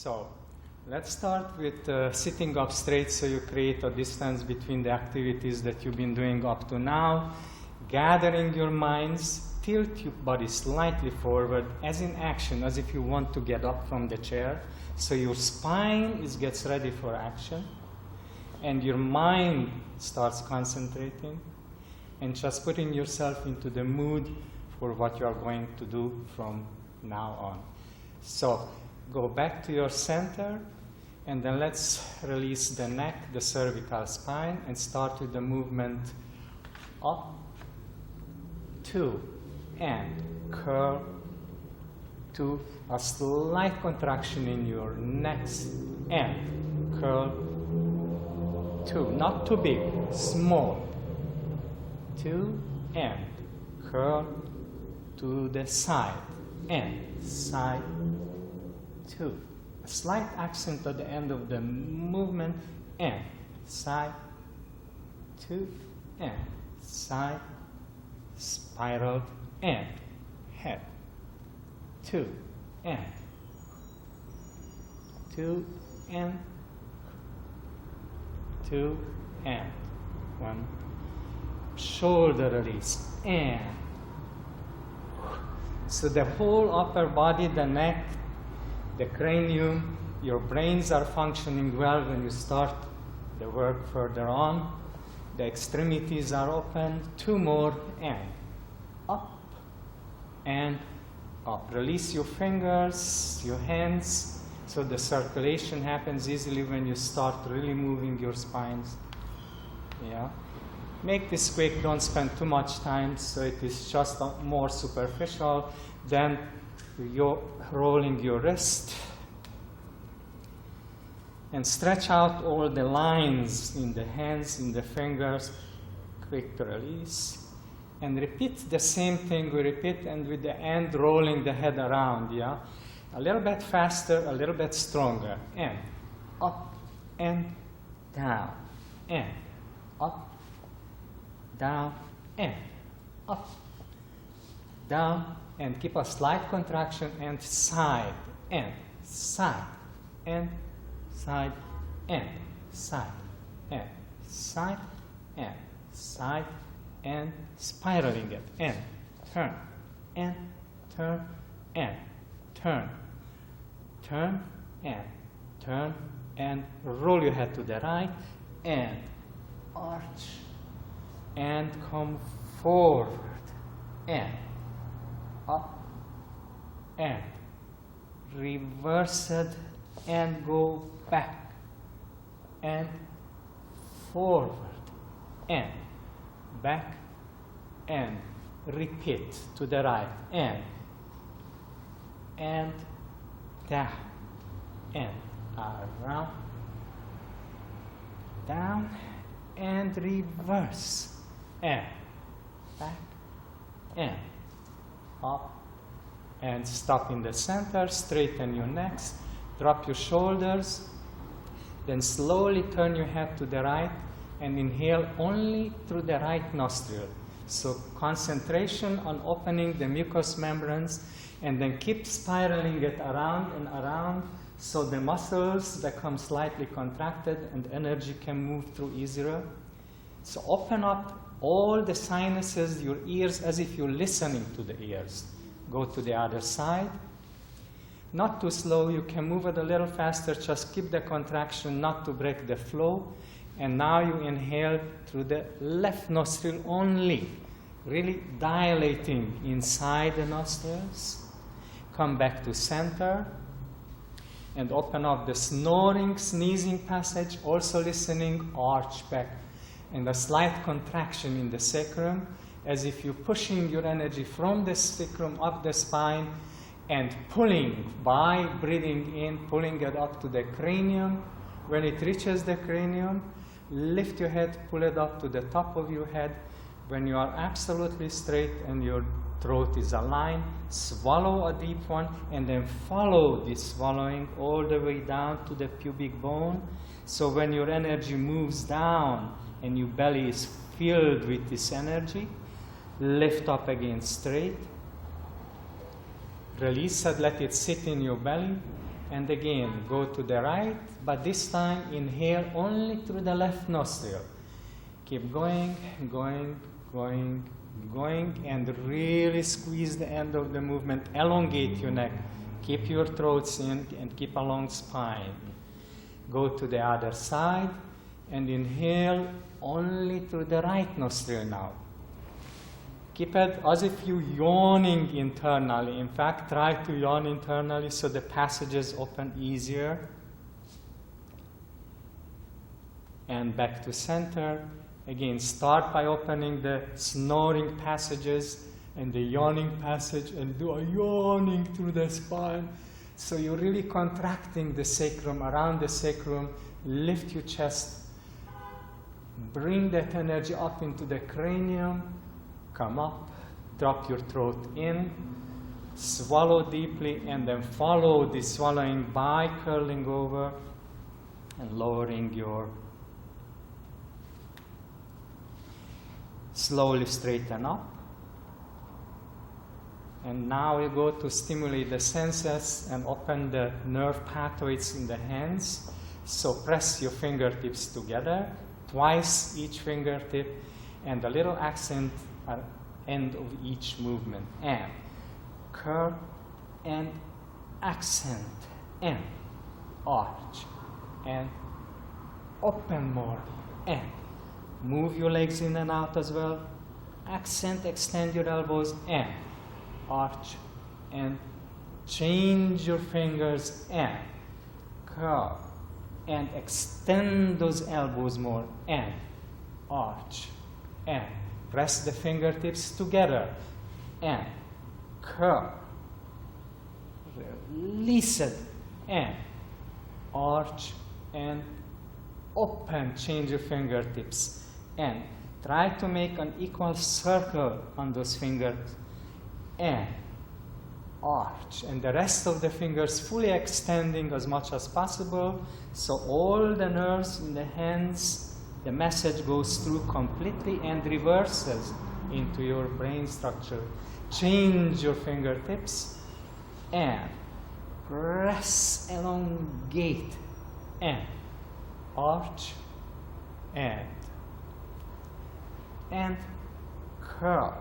So let's start with sitting up straight so you create a distance between the activities that you've been doing up to now. Gathering your minds, tilt your body slightly forward as in action, as if you want to get up from the chair. So your spine gets ready for action and your mind starts concentrating and just putting yourself into the mood for what you are going to do from now on. So go back to your center, and then let's release the neck, the cervical spine, and start with the movement up, two, and curl, two, a slight contraction in your neck, and curl, two, not too big, small, two, and curl to the side, and side, two. A slight accent at the end of the movement, and side, two, and side, spiral, and head, two, and two, and two, and one. Shoulder release, and so the whole upper body, the neck, the cranium, your brains are functioning well when you start the work further on. The extremities are open. Two more, and up, and up. Release your fingers, your hands, so the circulation happens easily when you start really moving your spines. Yeah. Make this quick, don't spend too much time, so it is just more superficial. Then you're rolling your wrist and stretch out all the lines in the hands, in the fingers, quick release. And repeat the same thing we repeat, and with the end rolling the head around, yeah? A little bit faster, a little bit stronger. And up, and down, and up, down, and up, down, and keep a slight contraction, and side, and side, and side, and side, and side, and side, and spiraling it, and turn, and turn, and turn, turn, and turn, and roll your head to the right, and arch, and come forward, and up, and reverse it, and go back, and forward, and back, and repeat to the right, and down, and around, down, and reverse, and back, and up, and stop in the center, straighten your necks, drop your shoulders, then slowly turn your head to the right and inhale only through the right nostril. So concentration on opening the mucous membranes, and then keep spiraling it around and around so the muscles become slightly contracted and energy can move through easier. So open up all the sinuses, your ears, as if you're listening to the ears. Go to the other side. Not too slow, you can move it a little faster, just keep the contraction not to break the flow. And now you inhale through the left nostril only, really dilating inside the nostrils. Come back to center and open up the snoring, sneezing passage, also listening, arch back. And a slight contraction in the sacrum, as if you're pushing your energy from the sacrum up the spine and pulling by breathing in, pulling it up to the cranium. When it reaches the cranium, lift your head, pull it up to the top of your head. When you are absolutely straight and your throat is aligned, swallow a deep one, and then follow this swallowing all the way down to the pubic bone. So when your energy moves down and your belly is filled with this energy, lift up again straight. Release it, let it sit in your belly, And again, go to the right, but this time inhale only through the left nostril. Keep going, going, going, going, and really squeeze the end of the movement. Elongate your neck. Keep your throats in and keep a long spine. Go to the other side and inhale only through the right nostril now. Keep it as if you're yawning internally. In fact, try to yawn internally so the passages open easier. And back to center. Again, start by opening the snoring passages and the yawning passage, and do a yawning through the spine. So you're really contracting the sacrum, around the sacrum. Lift your chest. Bring that energy up into the cranium. Come up, drop your throat in, swallow deeply, and then follow the swallowing by curling over and lowering your. Slowly straighten up. And now we go to stimulate the senses and open the nerve pathways in the hands. So press your fingertips together, twice each fingertip, and a little accent at end of each movement. And curve and accent and arch and open more and move your legs in and out as well. Accent, extend your elbows and arch and change your fingers and curve and extend those elbows more and arch and press the fingertips together and curve, release it and arch and open, change your fingertips and try to make an equal circle on those fingers and arch, and the rest of the fingers fully extending as much as possible, so all the nerves in the hands, the message goes through completely and reverses into your brain structure. Change your fingertips and press, elongate and arch and curl.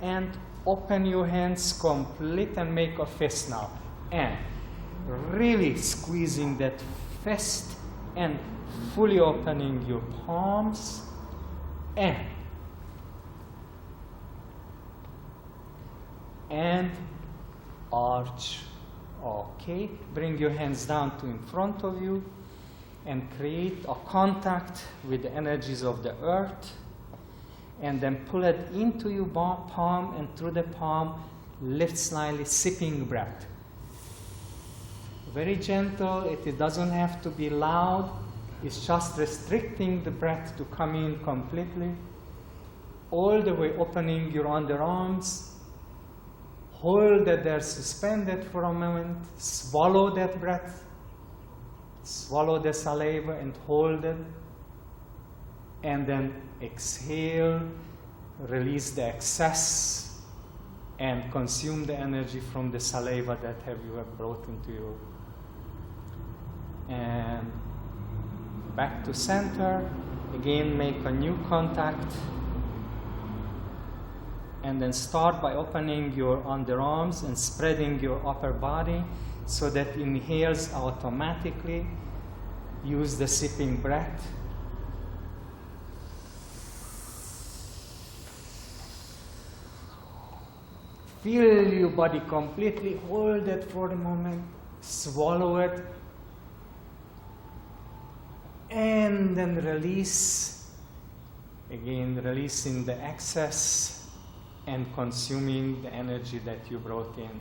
And open your hands complete and make a fist now. And really squeezing that fist and fully opening your palms and arch. Okay, bring your hands down to in front of you and create a contact with the energies of the earth, and then pull it into your palm, and through the palm lift slightly, sipping breath. Very gentle, it doesn't have to be loud, it's just restricting the breath to come in completely, all the way opening your underarms. Hold it there suspended for a moment, swallow that breath, swallow the saliva and hold it, and then exhale, release the excess, and consume the energy from the saliva that you have brought into your. And back to center. Again, make a new contact. And then start by opening your underarms and spreading your upper body so that inhales automatically. Use the sipping breath. Feel your body completely. Hold it for a moment. Swallow it. And then release. Again, releasing the excess and consuming the energy that you brought in.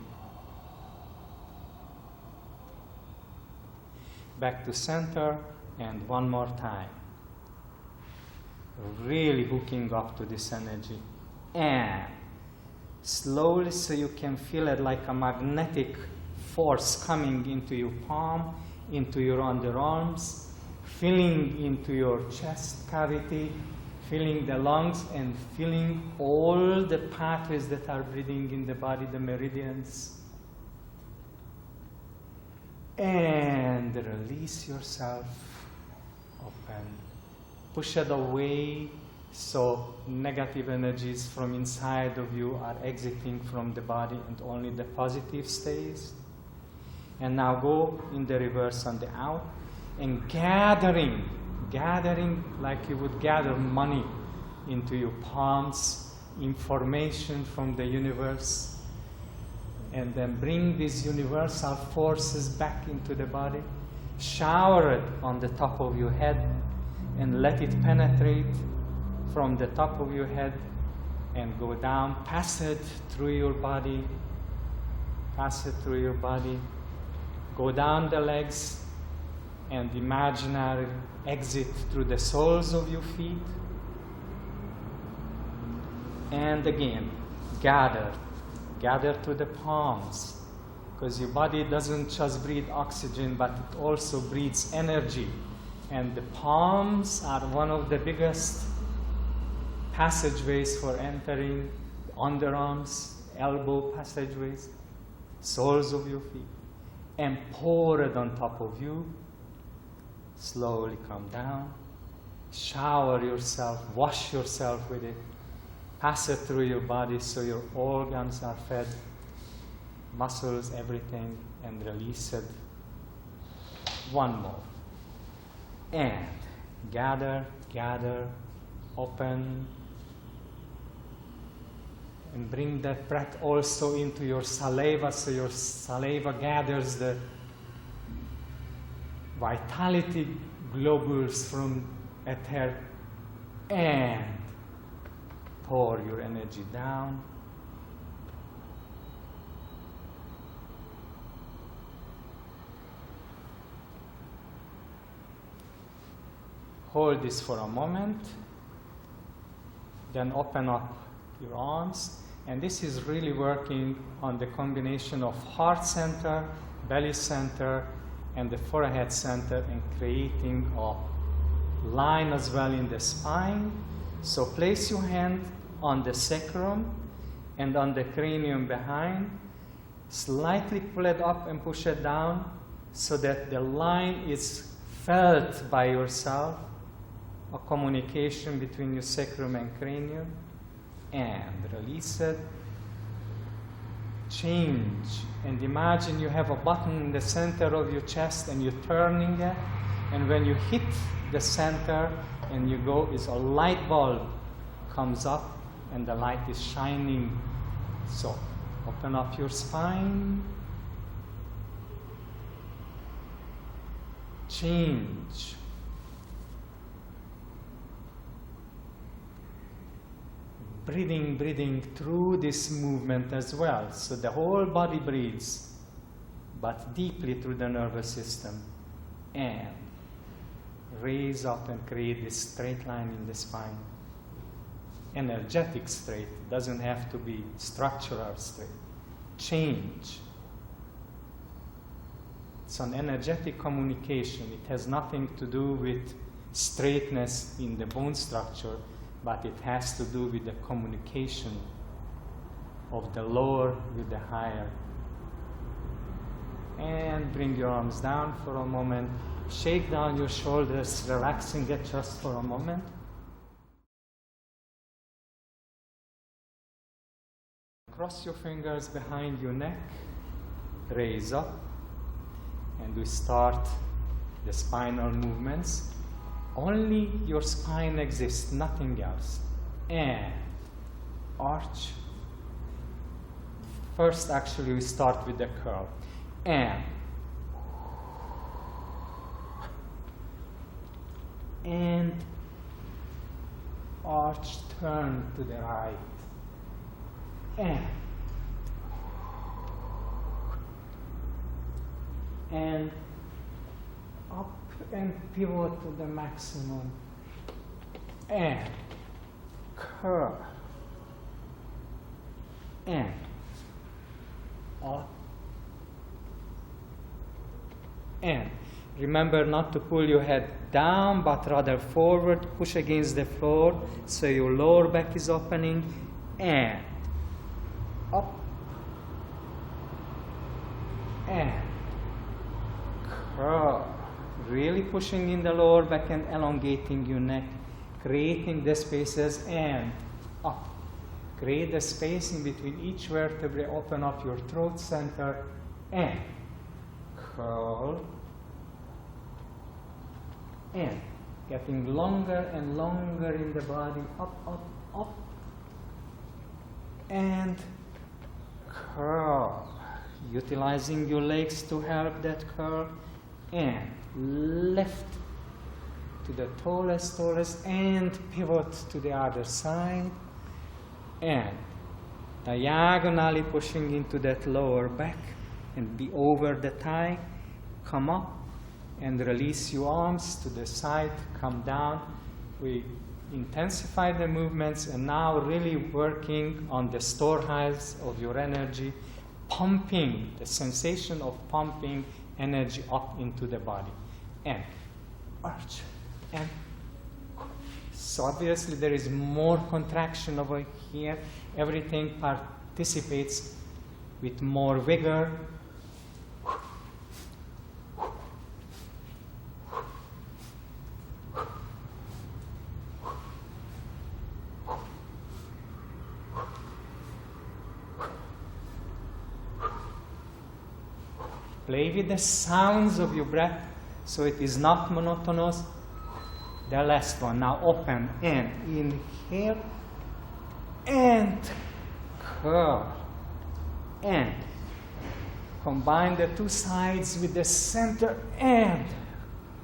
Back to center, and one more time. Really hooking up to this energy. And slowly, so you can feel it like a magnetic force coming into your palm, into your underarms, filling into your chest cavity, filling the lungs, and filling all the pathways that are breathing in the body, the meridians. And release yourself. Open. Push it away so negative energies from inside of you are exiting from the body and only the positive stays. And now go in the reverse on the out and gathering like you would gather money into your palms, information from the universe, and then bring these universal forces back into the body, shower it on the top of your head, and let it penetrate from the top of your head and go down, pass it through your body, go down the legs, and imaginary exit through the soles of your feet. And again, gather to the palms, because your body doesn't just breathe oxygen, but it also breathes energy. And the palms are one of the biggest passageways for entering, underarms, elbow passageways, soles of your feet. And pour it on top of you. Slowly come down. Shower yourself, wash yourself with it. Pass it through your body so your organs are fed, muscles, everything, and release it. One more. And gather, open, and bring that breath also into your saliva, so your saliva gathers the vitality globules from ether, and pour your energy down. Hold this for a moment, then open up your arms, and this is really working on the combination of heart center, belly center, and the forehead center, and creating a line as well in the spine. So place your hand on the sacrum and on the cranium behind, slightly pull it up and push it down so that the line is felt by yourself, a communication between your sacrum and cranium, and release it. Change, and imagine you have a button in the center of your chest and you're turning it, and when you hit the center and you go, is a light bulb comes up and the light is shining. So open up your spine. Change. Breathing through this movement as well. So the whole body breathes, but deeply through the nervous system. And raise up and create this straight line in the spine. Energetic straight, doesn't have to be structural straight. Change. It's an energetic communication. It has nothing to do with straightness in the bone structure, but it has to do with the communication of the lower with the higher. And bring your arms down for a moment. Shake down your shoulders, relaxing it just for a moment. Cross your fingers behind your neck, raise up, and we start the spinal movements. Only your spine exists, nothing else. And arch. First, actually, we start with the curl. And arch, turn to the right. And up and pivot to the maximum. And curl. And up. And remember not to pull your head down, but rather forward, push against the floor, so your lower back is opening. And up. And really pushing in the lower back and elongating your neck, creating the spaces and up. Create the space in between each vertebrae, open up your throat center and curl and getting longer and longer in the body, up, up, up, and curl. Utilizing your legs to help that curl, and lift to the tallest, and pivot to the other side, and diagonally pushing into that lower back, and be over the thigh, come up, and release your arms to the side, come down. We intensify the movements, and now really working on the storehouse of your energy, pumping, the sensation of pumping energy up into the body. And arch, and so obviously there is more contraction over here. Everything participates with more vigor. Play with the sounds of your breath so it is not monotonous. The last one. Now open and inhale and curl. And combine the two sides with the center and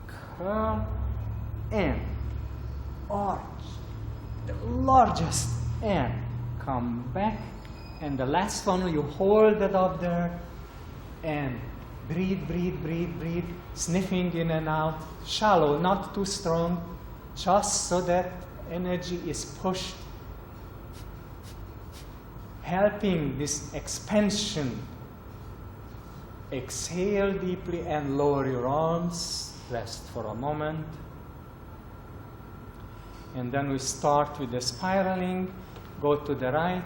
curl and arch. The largest and come back. And the last one, you hold it up there and breathe, breathe, breathe, breathe, sniffing in and out, shallow, not too strong, just so that energy is pushed, helping this expansion. Exhale deeply and lower your arms, rest for a moment. And then we start with the spiraling, go to the right,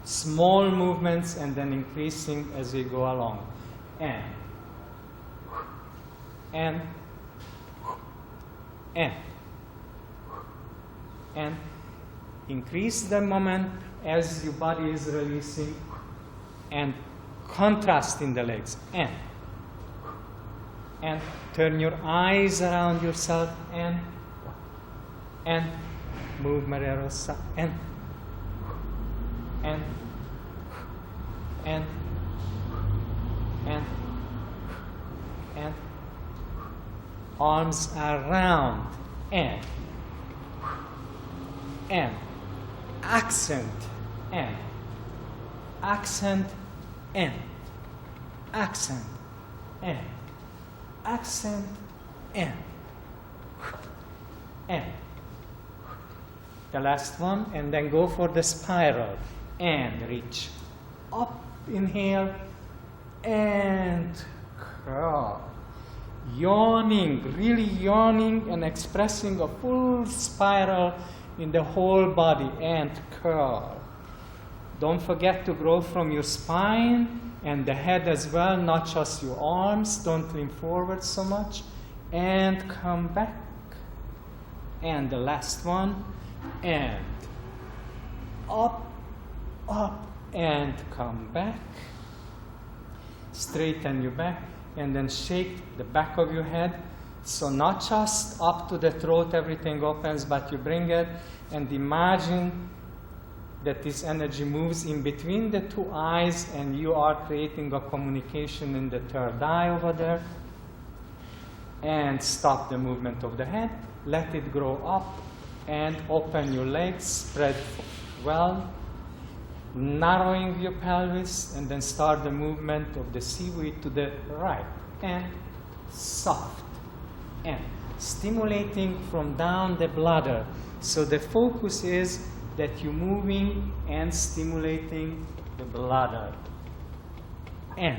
small movements, and then increasing as we go along. And increase the moment as your body is releasing, and contrast in the legs, and turn your eyes around yourself, and move Maria Rosa, and arms around, and accent, and accent, and accent, and accent, and the last one, and then go for the spiral and reach up, inhale, and curl. Yawning, really yawning and expressing a full spiral in the whole body, and curl. Don't forget to grow from your spine and the head as well, not just your arms. Don't lean forward so much, and come back. And the last one, and up, up, and come back. Straighten your back. And then shake the back of your head. So not just up to the throat, everything opens, but you bring it and imagine that this energy moves in between the two eyes, and you are creating a communication in the third eye over there. And stop the movement of the head. Let it grow up and open your legs, spread well. Narrowing your pelvis, and then start the movement of the seaweed to the right, and soft, and stimulating from down the bladder. So the focus is that you're moving and stimulating the bladder, and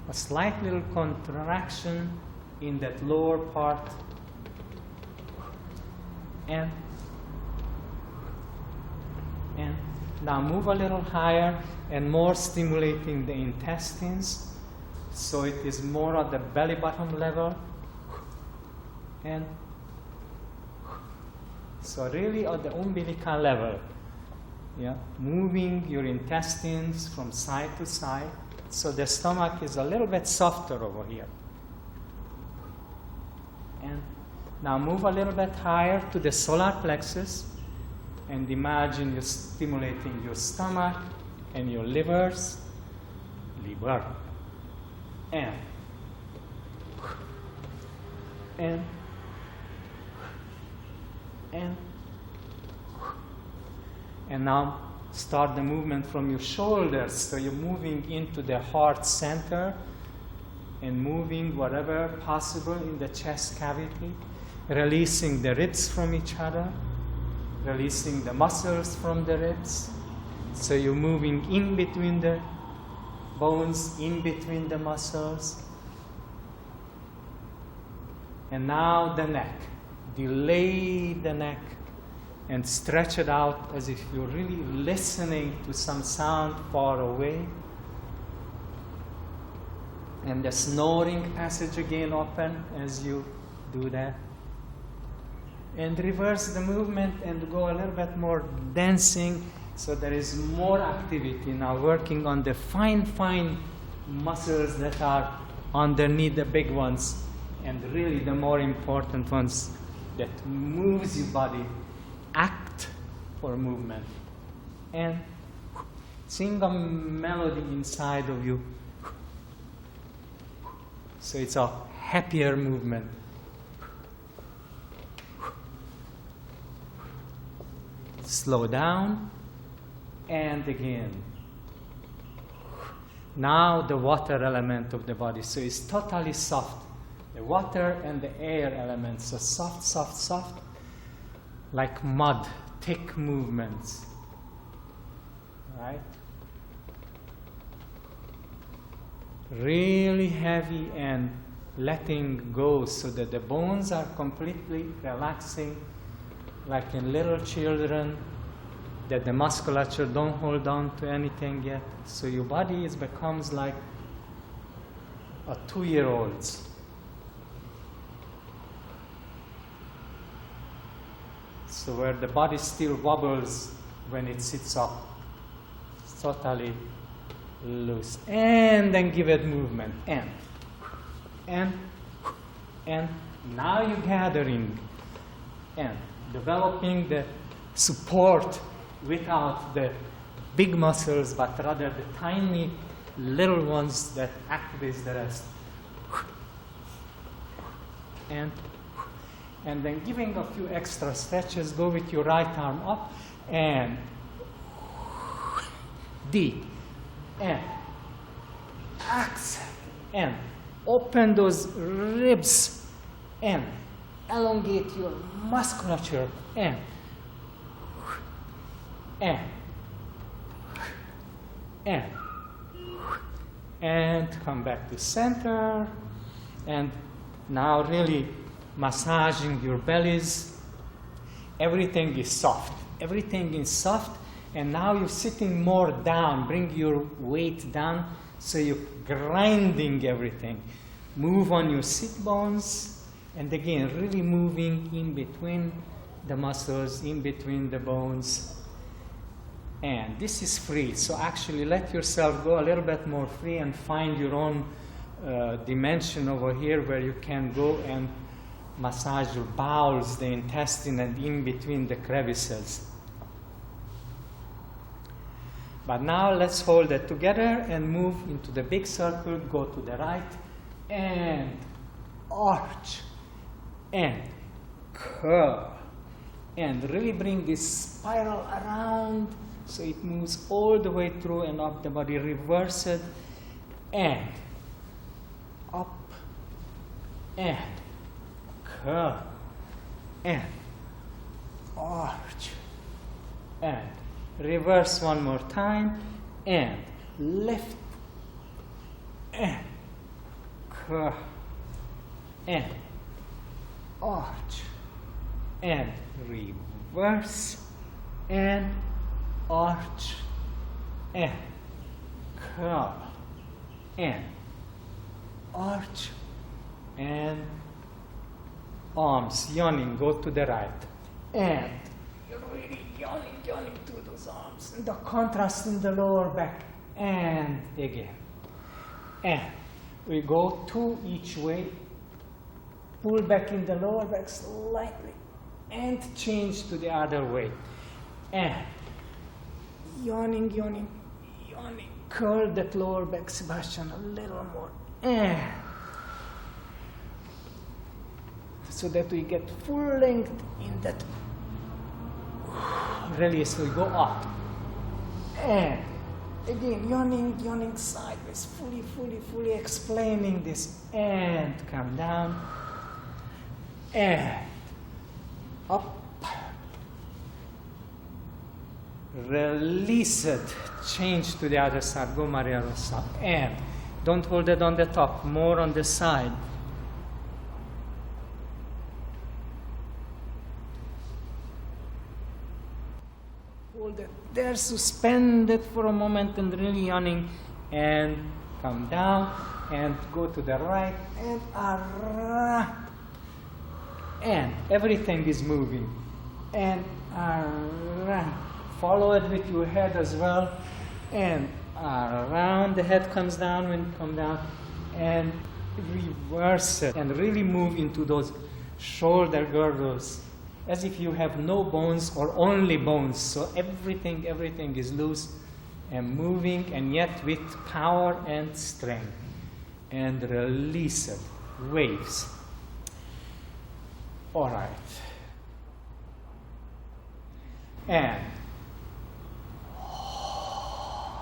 a slight little contraction in that lower part, and now move a little higher and more stimulating the intestines, so it is more at the belly button level. and so really at the umbilical level, yeah, moving your intestines from side to side, so the stomach is a little bit softer over here. And now move a little bit higher to the solar plexus, and imagine you're stimulating your stomach and your liver, and now start the movement from your shoulders. So you're moving into the heart center and moving whatever possible in the chest cavity, releasing the ribs from each other, releasing the muscles from the ribs. So you're moving in between the bones, in between the muscles. And now the neck. Delay the neck and stretch it out as if you're really listening to some sound far away. And the snoring passage again open as you do that. And reverse the movement and go a little bit more dancing, so there is more activity now, working on the fine muscles that are underneath the big ones, and really the more important ones that moves your body. Act for movement and sing a melody inside of you. So it's a happier movement. Slow down, and again. Now the water element of the body, so it's totally soft. The water and the air elements, so soft, like mud, thick movements, right? Really heavy and letting go, so that the bones are completely relaxing, like in little children, that the musculature don't hold on to anything yet. So your body becomes like a 2-year-old's. So where the body still wobbles when it sits up. It's totally loose. And then give it movement. And now you're gathering and developing the support without the big muscles, but rather the tiny little ones that activate the rest. And then giving a few extra stretches, go with your right arm up and deep and exhale and open those ribs and elongate your musculature and come back to center, and now really massaging your bellies. Everything is soft. And now you're sitting more down. Bring your weight down, so you're grinding everything. Move on your sit bones, and again, really moving in between the muscles, in between the bones. And this is free, so actually let yourself go a little bit more free and find your own dimension over here where you can go and massage your bowels, the intestine, and in between the crevices. But now let's hold it together and move into the big circle. Go to the right and arch and curl and really bring this spiral around so it moves all the way through and up the body. Reverse it and up and curl and arch and reverse one more time and lift and curl and arch and reverse and arch and curl and arch and arms, yawning, go to the right. And you're really yawning to those arms. And the contrast in the lower back. And again. And we go two each way. Pull back in the lower back slightly. And change to the other way. And yawning. Curl that lower back, Sebastian, a little more. And so that we get full length in that release. We go up. And again, yawning sideways, fully explaining this. And come down. And up. Release it. Change to the other side. Go Maria Rosa. And don't hold it on the top. More on the side. Hold it there. Suspend it for a moment and really yawning. And come down. And go to the right. And around. And everything is moving. And around. Follow it with your head as well. And around. The head comes down when you come down. And reverse it. And really move into those shoulder girdles. As if you have no bones or only bones. So everything is loose and moving, and yet with power and strength. And release it. Waves. All right. And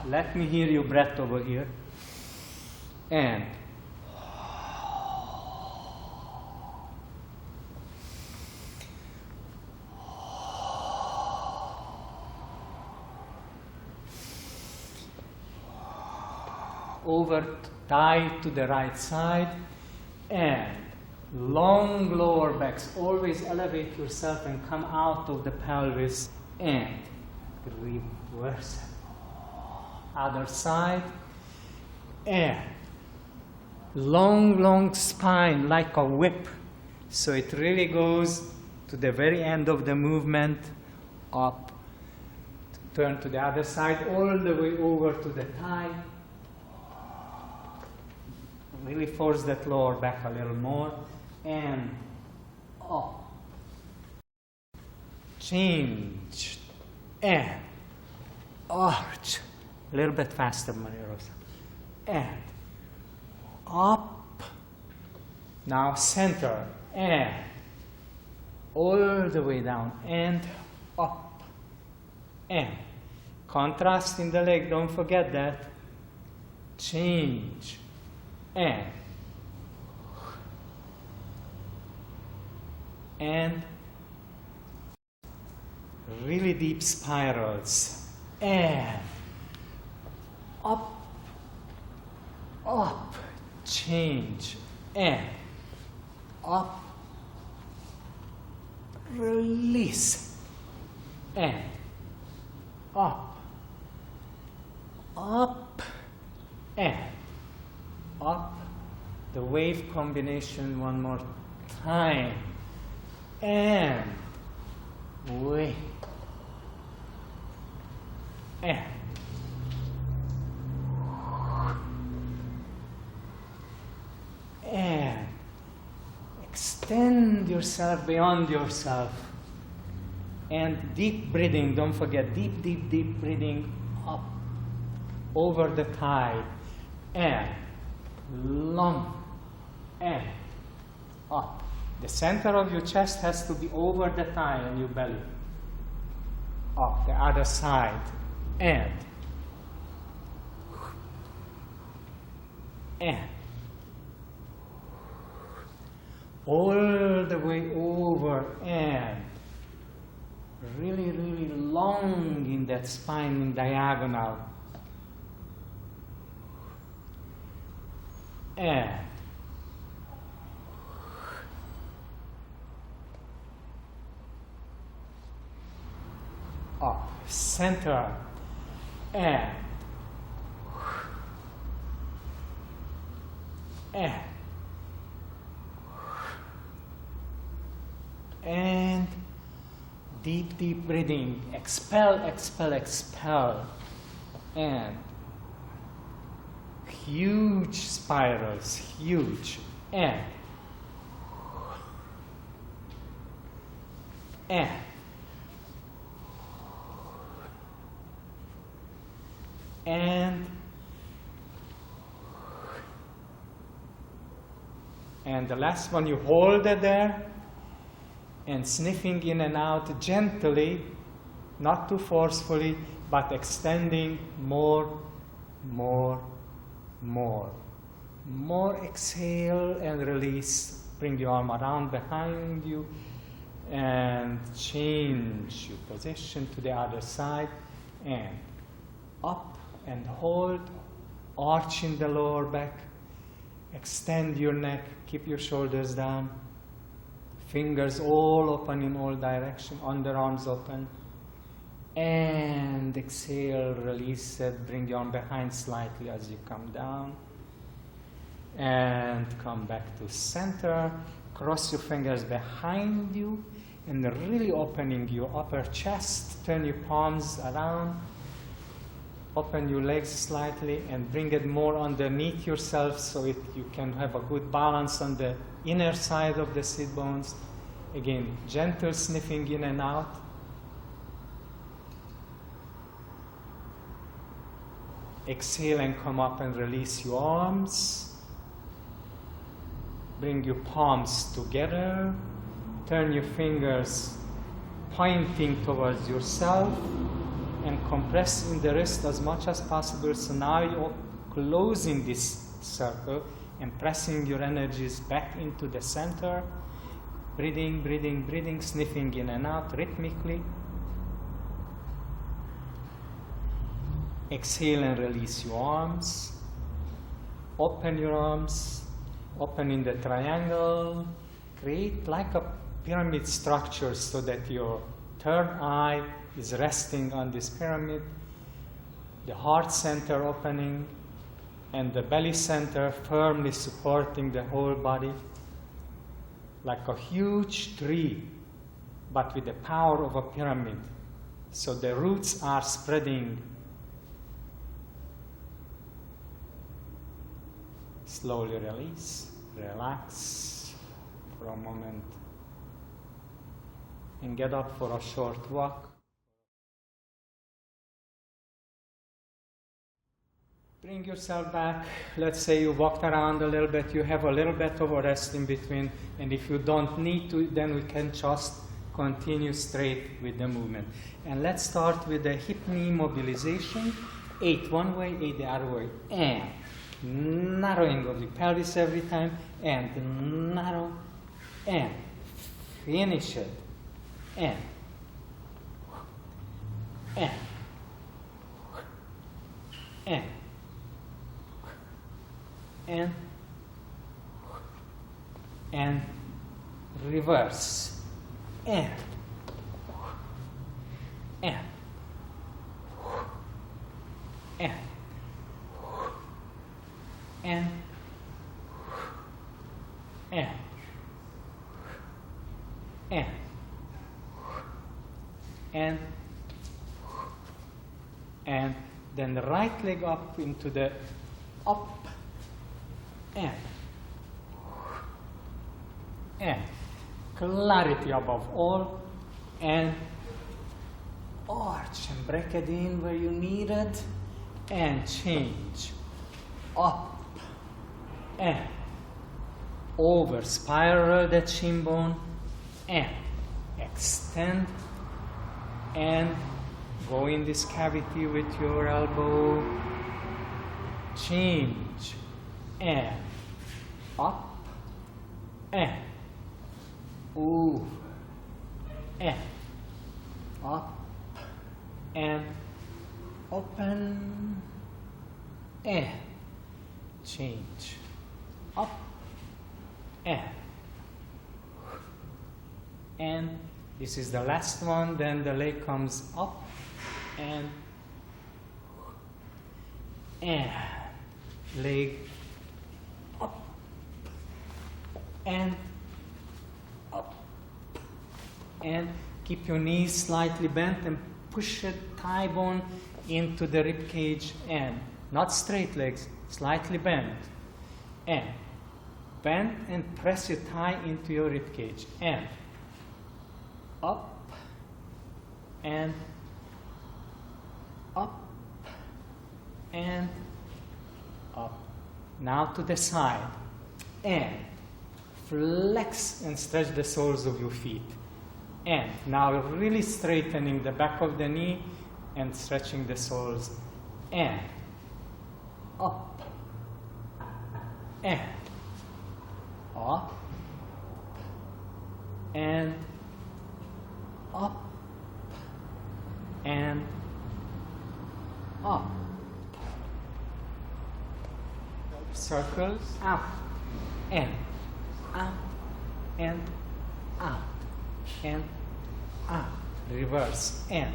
let me hear your breath over here. And over tight to the right side. And long lower backs. Always elevate yourself and come out of the pelvis. And reverse it. Other side. And long spine like a whip. So it really goes to the very end of the movement. Up. Turn to the other side. All the way over to the thigh. Really force that lower back a little more. And up. Change. And arch. A little bit faster, Maria Rosa. And up. Now center. And all the way down. And up. And contrast in the leg. Don't forget that. Change. And really deep spirals. And up, change, and up, release, and up, and up. The wave combination one more time. And wave. And extend yourself beyond yourself. And deep breathing, don't forget, deep breathing up over the thigh. And long and up. The center of your chest has to be over the thigh and your belly. Up the other side. And all the way over, and really long in that spine in diagonal. And up, center, and Deep, deep breathing. Expel, expel, expel. And huge spirals, huge. And and the last one, you hold it there and sniffing in and out gently, not too forcefully, but extending more, more, more. More exhale and release. Bring your arm around behind you and change your position to the other side and up and hold, arch in the lower back, extend your neck, keep your shoulders down, fingers all open in all directions, underarms open, and exhale, release it, bring your arm behind slightly as you come down, and come back to center, cross your fingers behind you, and really opening your upper chest, turn your palms around, open your legs slightly and bring it more underneath yourself so you can have a good balance on the inner side of the sit bones. Again, gentle sniffing in and out. Exhale and come up and release your arms. Bring your palms together. Turn your fingers pointing towards yourself and compress in the wrist as much as possible. So now you're closing this circle and pressing your energies back into the center. Breathing, breathing, breathing, sniffing in and out rhythmically. Exhale and release your arms. Open your arms. Open in the triangle. Create like a pyramid structure so that your third eye is resting on this pyramid. The heart center opening and the belly center firmly supporting the whole body. Like a huge tree, but with the power of a pyramid. So the roots are spreading. Slowly release, relax for a moment, and get up for a short walk. Bring yourself back. Let's say you walked around a little bit, you have a little bit of a rest in between, and if you don't need to, then we can just continue straight with the movement. And let's start with the hip knee mobilization. 8 one way, 8 the other way. And narrowing of the pelvis every time, and narrow, and finish it. And and reverse, and then the right leg up into the up and clarity above all, and arch and break it in where you need it, and change up and over, spiral the shin bone and extend and go in this cavity with your elbow, change and up and over and up and open and change up and this is the last one. Then the leg comes up and leg up and up and Keep your knees slightly bent and push your thigh bone into the rib cage and not straight legs, slightly bent. And bend and press your thigh into your rib cage. And up and up and up. Now to the side. And flex and stretch the soles of your feet. And now really straightening the back of the knee and stretching the soles. And up. And up. And up. And up. Circles. Up. And up. And up. And up. Reverse. And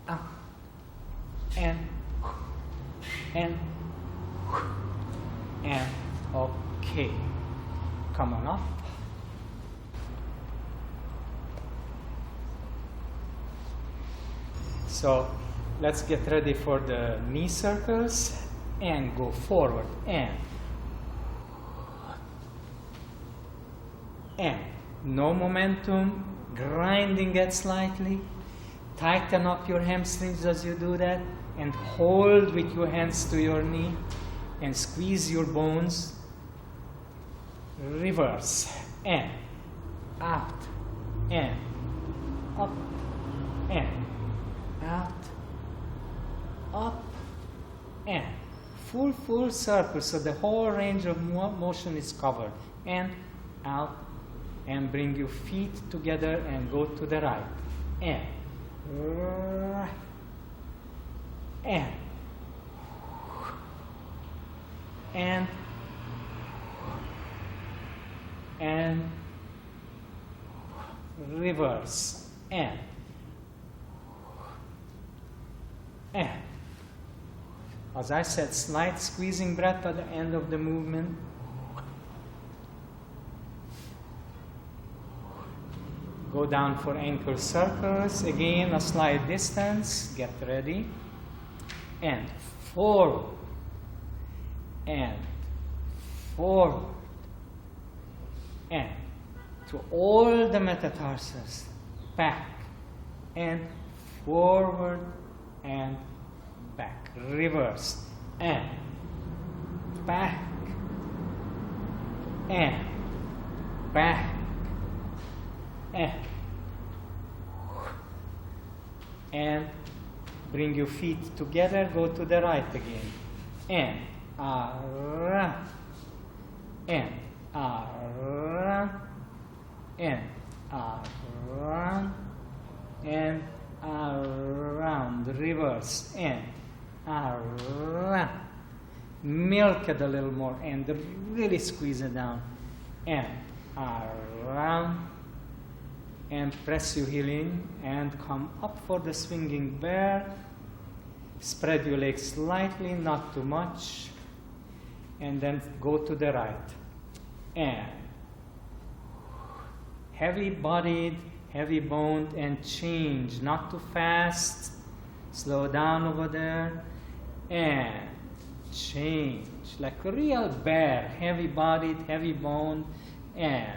up. And okay. Come on up. So let's get ready for the knee circles and go forward and no momentum, grinding it slightly. Tighten up your hamstrings as you do that and hold with your hands to your knee and squeeze your bones. Reverse and out and up and out, up and full circle, so the whole range of motion is covered. And out and bring your feet together and go to the right. And reverse and as I said, slight squeezing breath at the end of the movement. Go down for ankle circles. Again, a slight distance. Get ready. And forward. And forward. And to all the metatarsus. Back. And forward. And back. Reverse. And back. And back. And bring your feet together, go to the right again. And around. And around. And around. And around. Reverse. And around. Milk it a little more and really squeeze it down. And around. And press your heel in and come up for the swinging bear. Spread your legs slightly, not too much. And then go to the right. And heavy-bodied, heavy-boned, and change. Not too fast. Slow down over there. And change. Like a real bear. Heavy-bodied, heavy-boned, and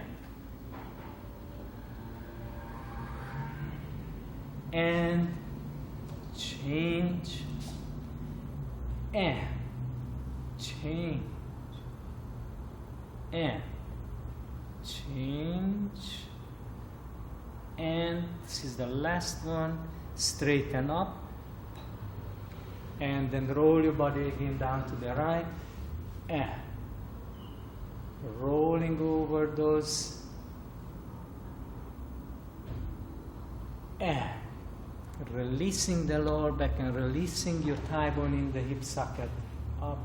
change, and change, and change, and this is the last one. Straighten up, and then roll your body again down to the right, and rolling over those, and releasing the lower back and releasing your thigh bone in the hip socket up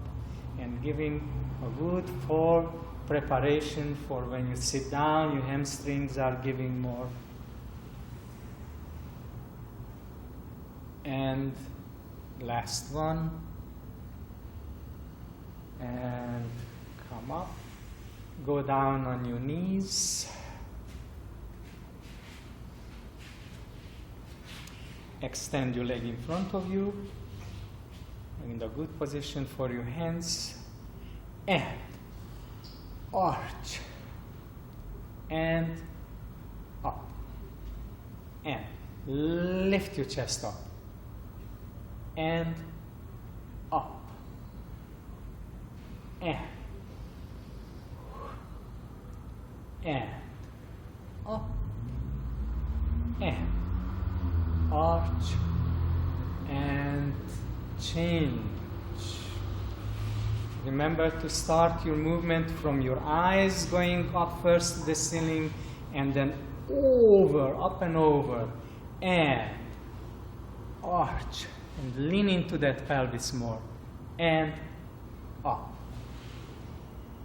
and giving a good full preparation for when you sit down, your hamstrings are giving more. And last one. And come up. Go down on your knees. extend your leg in front of you, in the good position for your hands, and arch, and up, and lift your chest up, and up, and up, and arch, and change. Remember to start your movement from your eyes going up first to the ceiling and then over, up and over, and arch, and lean into that pelvis more, and up,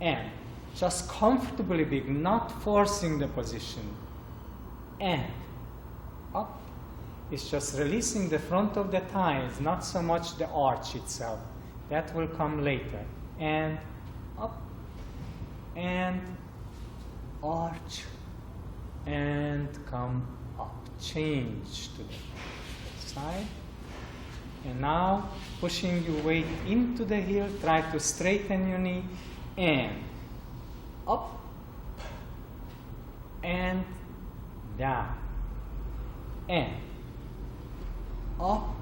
and just comfortably big, not forcing the position, and up. It's just releasing the front of the thighs, not so much the arch itself. That will come later. And up, and arch, and come up. Change to the side. And now, pushing your weight into the heel, try to straighten your knee, and up, and down, and up,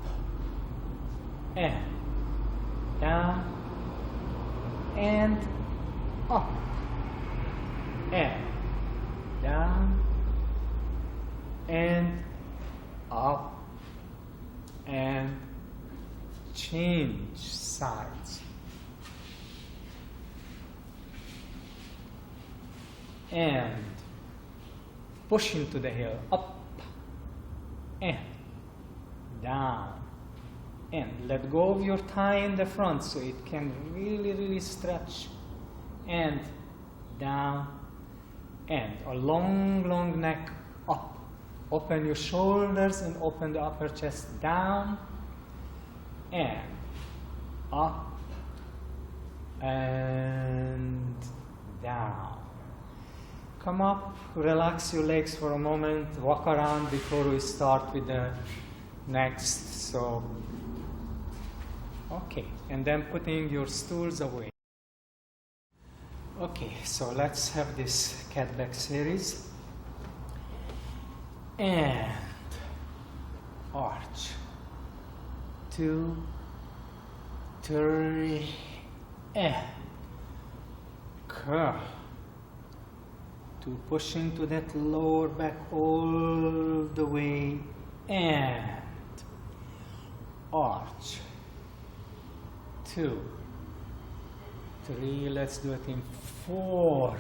and down, and up, and down, and up, and change sides. And push into the heel, up, and down, and let go of your thigh in the front so it can really stretch, and down, and a long neck up. Open your shoulders and open the upper chest, down, and up, and down. Come up, relax your legs for a moment, walk around before we start with the next. So, okay, and then putting your stools away. Okay, so let's have this cat back series. And arch. 2, 3, and curl. To push into that lower back all the way, and arch. 2, 3, let's do it in 4,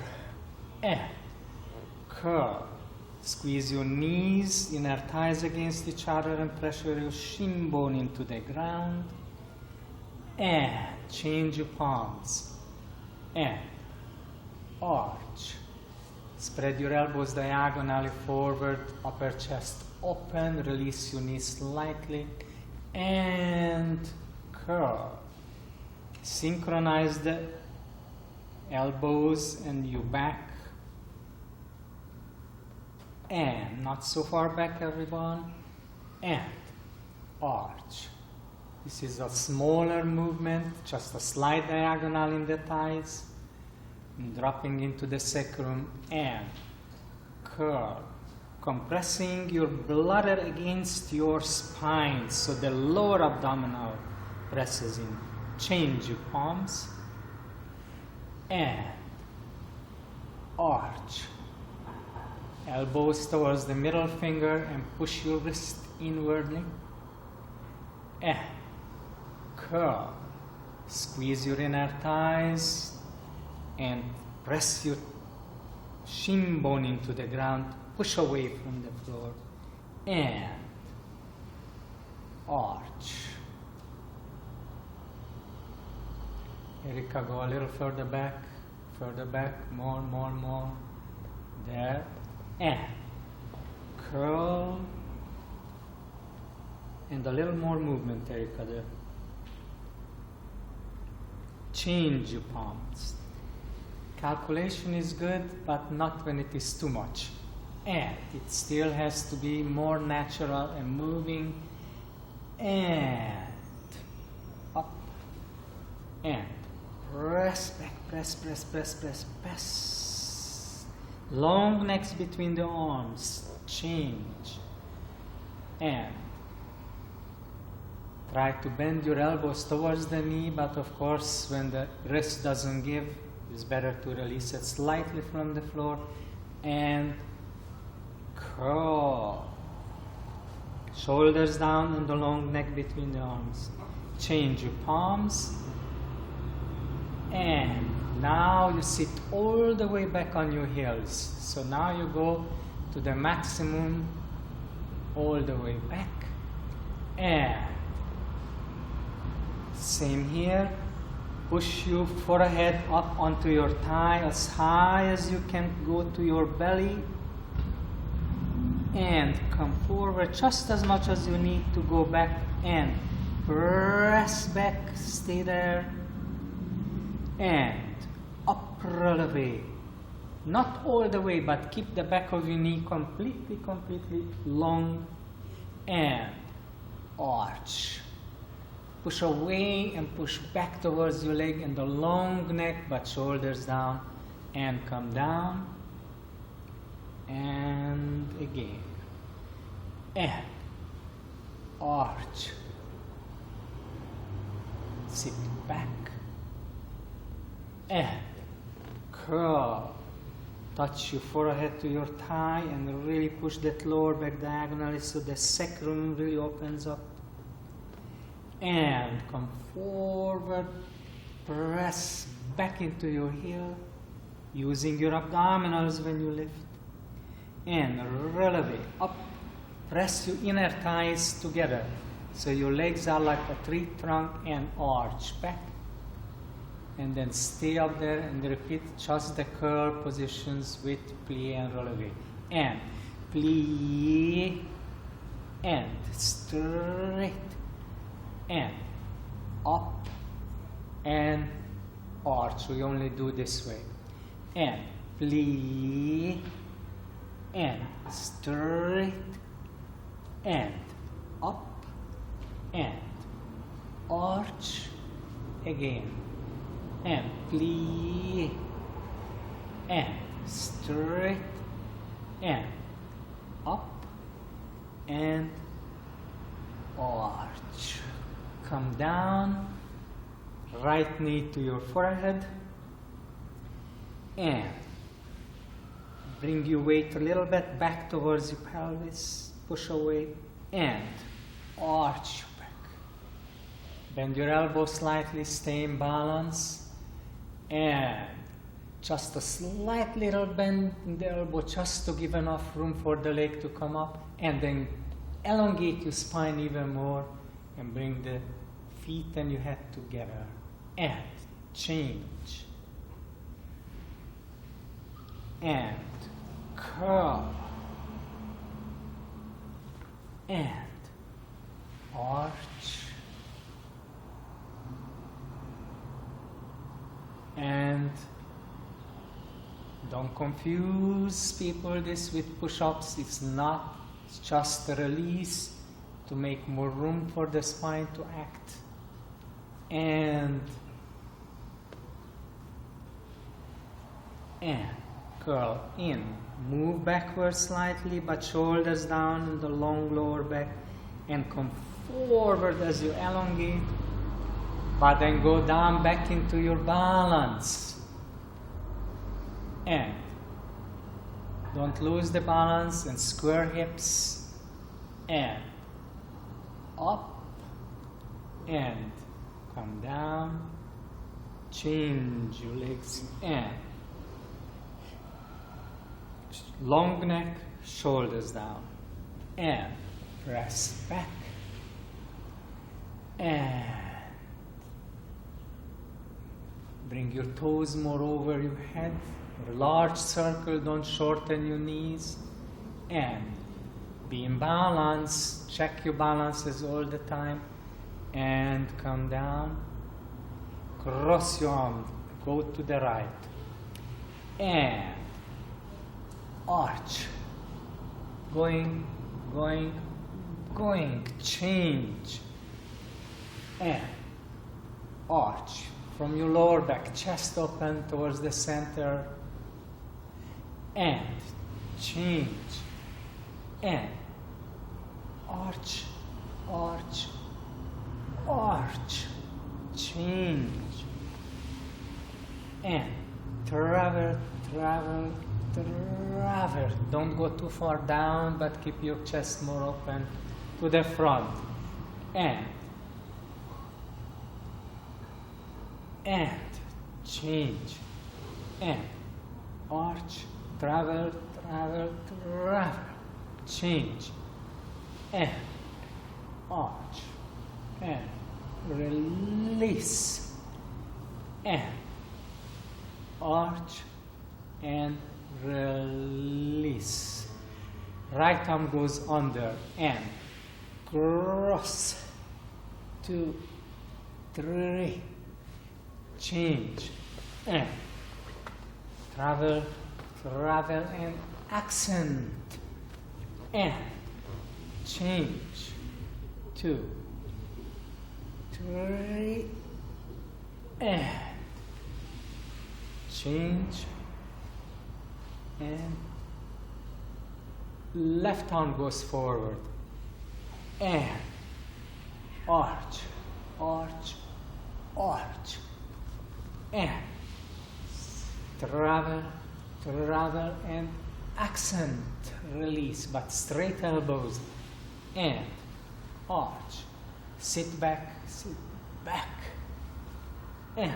and curl. Squeeze your knees, inner thighs against each other, and pressure your shin bone into the ground, and change your palms, and arch. Spread your elbows diagonally forward, upper chest open, release your knees slightly, and curl. Synchronize the elbows and your back, and not so far back, everyone, and arch. This is a smaller movement, just a slight diagonal in the thighs, and dropping into the sacrum, and curl, compressing your bladder against your spine so the lower abdominal presses in. Change your palms, and arch. Elbows towards the middle finger and push your wrist inwardly, and curl. Squeeze your inner thighs and press your shin bone into the ground, push away from the floor, and arch. Erika, go a little further back, more, there, and curl, and a little more movement, Erika, there. Change your palms. Calculation is good, but not when it is too much. And it still has to be more natural and moving and up, and press back, press, press, press, press, press. Long necks between the arms, change, and try to bend your elbows towards the knee, but of course when the wrist doesn't give, it's better to release it slightly from the floor, and curl. Shoulders down and the long neck between the arms. Change your palms, and now you sit all the way back on your heels. So now you go to the maximum all the way back, and same here. Push your forehead up onto your thigh as high as you can go to your belly, and come forward just as much as you need to go back, and press back, stay there, and up, roll away. Not all the way, but keep the back of your knee completely long, and arch. Push away and push back towards your leg and the long neck, but shoulders down, and come down, and again, and arch, sit back, and curl, touch your forehead to your thigh and really push that lower back diagonally so the sacrum really opens up, and come forward, press back into your heel, using your abdominals when you lift, and roll away, up, press your inner thighs together, so your legs are like a tree trunk, and arch back, and then stay up there and repeat just the curl positions with plie and roll away, and plie, and straight, and up, and arch. We only do this way, and plie, and straight, and up, and arch, again, and plie, and straight, and up, and arch. Come down, right knee to your forehead, and bring your weight a little bit back towards your pelvis, push away, and arch your back. Bend your elbow slightly, stay in balance, and just a slight little bend in the elbow just to give enough room for the leg to come up, and then elongate your spine even more, and bring the feet and your head together, and change, and curl, and arch, and don't confuse people this with push-ups. It's not, it's just a release to make more room for the spine to act, and curl in, move backwards slightly, but shoulders down in the long lower back, and come forward as you elongate, but then go down back into your balance, and don't lose the balance, and square hips, and up, and come down, change your legs, and long neck, shoulders down, and press back, and bring your toes more over your head, a large circle, don't shorten your knees, and be in balance, check your balances all the time, and come down, cross your arm, go to the right, and arch, going, going, change, and arch from your lower back, chest open towards the center, and change, and arch, arch, arch, change, and travel, travel, travel. Don't go too far down, but keep your chest more open to the front, and change, and arch, travel, travel, travel, change, and arch, and release, and arch, and release. Right arm goes under, and cross, 2, 3, change, and travel, travel, and accent, and change, 2, 3, and change, and left arm goes forward, and arch, arch, arch, and travel, travel, and accent, release, but straight elbows, and arch, sit back, and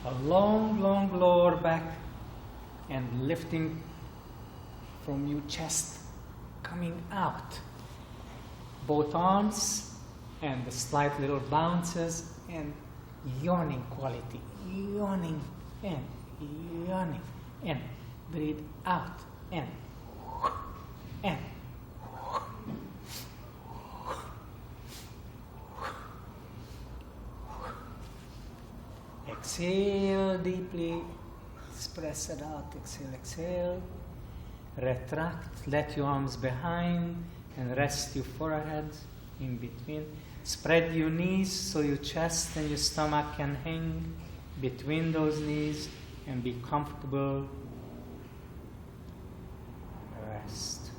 a long, long lower back, and lifting from your chest, coming out. Both arms, and the slight little bounces, and yawning quality, yawning, and breathe out, and exhale deeply, express it out, exhale, exhale, retract, let your arms behind, and rest your forehead in between. Spread your knees so your chest and your stomach can hang between those knees, and be comfortable. Rest.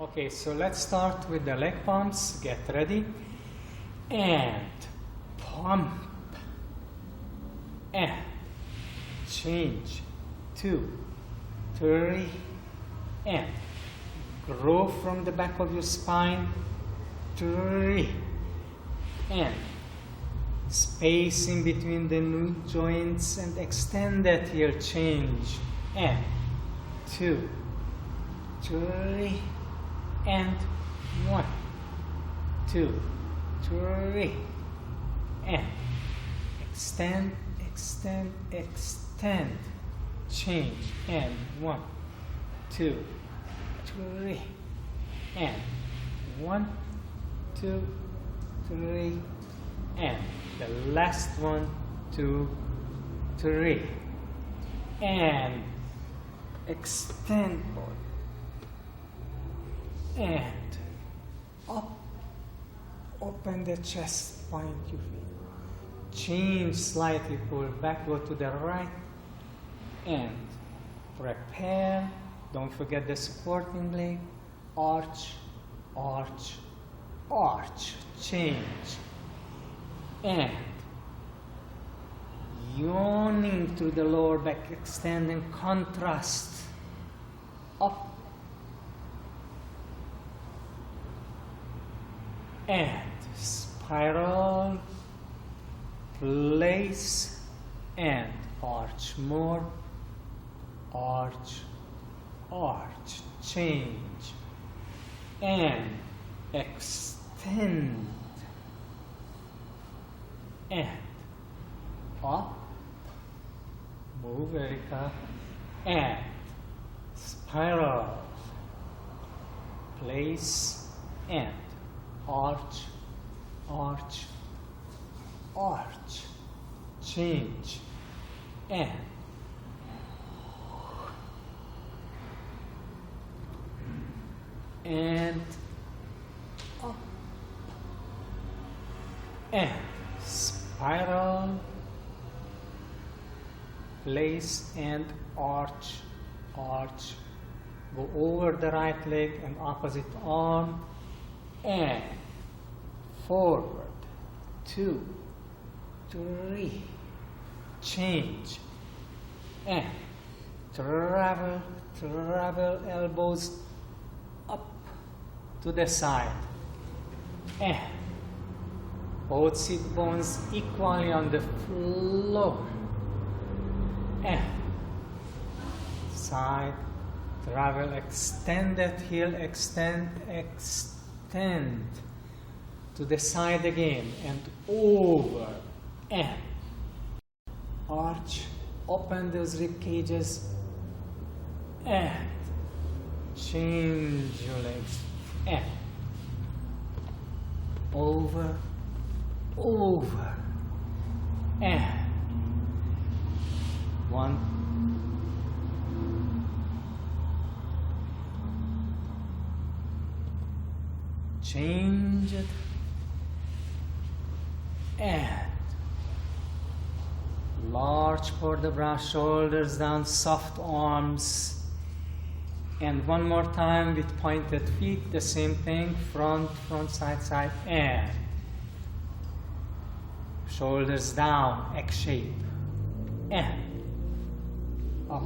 Okay, so let's start with the leg pumps. Get ready. And pump. And change. 2, 3, and grow from the back of your spine. 3, and space in between the knee joints, and extend that here. Change, and 2, 3, and 1, 2, 3, and extend, extend, extend, change, and 1, 2, 3, and 1, 2, 3, and the last 1, 2, 3, and extend body, and up, open the chest, point your feet, change slightly, pull back, go to the right, and prepare. Don't forget the supporting leg, arch, arch, arch, change, and yawning through the lower back, extending, contrast, up, and spiral, place, and arch more, arch, arch, change, and extend, and up, move Erica, and spiral, place, and arch, arch, arch, change, and and up, and spiral, place and arch, arch, go over the right leg and opposite arm, and forward, 2, 3, change, and travel, travel, elbows up to the side, and both sit bones equally on the floor, and side, travel, extend that heel, extend, extend to the side again, and over, and arch, open those rib cages, and change your legs, and over, over, and 1, change it, and large vertebra, shoulders down, soft arms, and one more time with pointed feet, the same thing, front, front, side, side, and shoulders down, X shape, and up,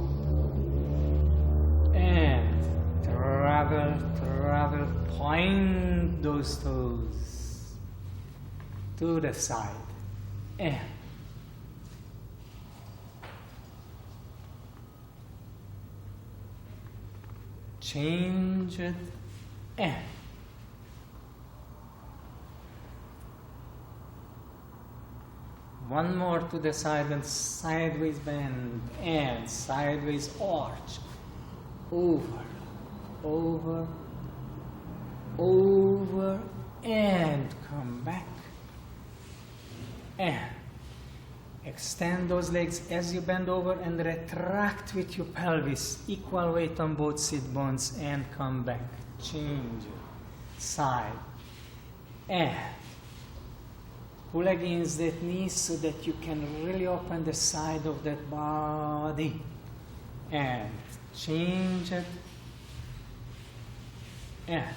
and travel, travel, point those toes to the side, and change it, and one more to the side and sideways bend and sideways arch, over, over, over, and come back, and extend those legs as you bend over and retract with your pelvis, equal weight on both sit bones, and come back, change it, side, and pull against that knee so that you can really open the side of that body, and change it, and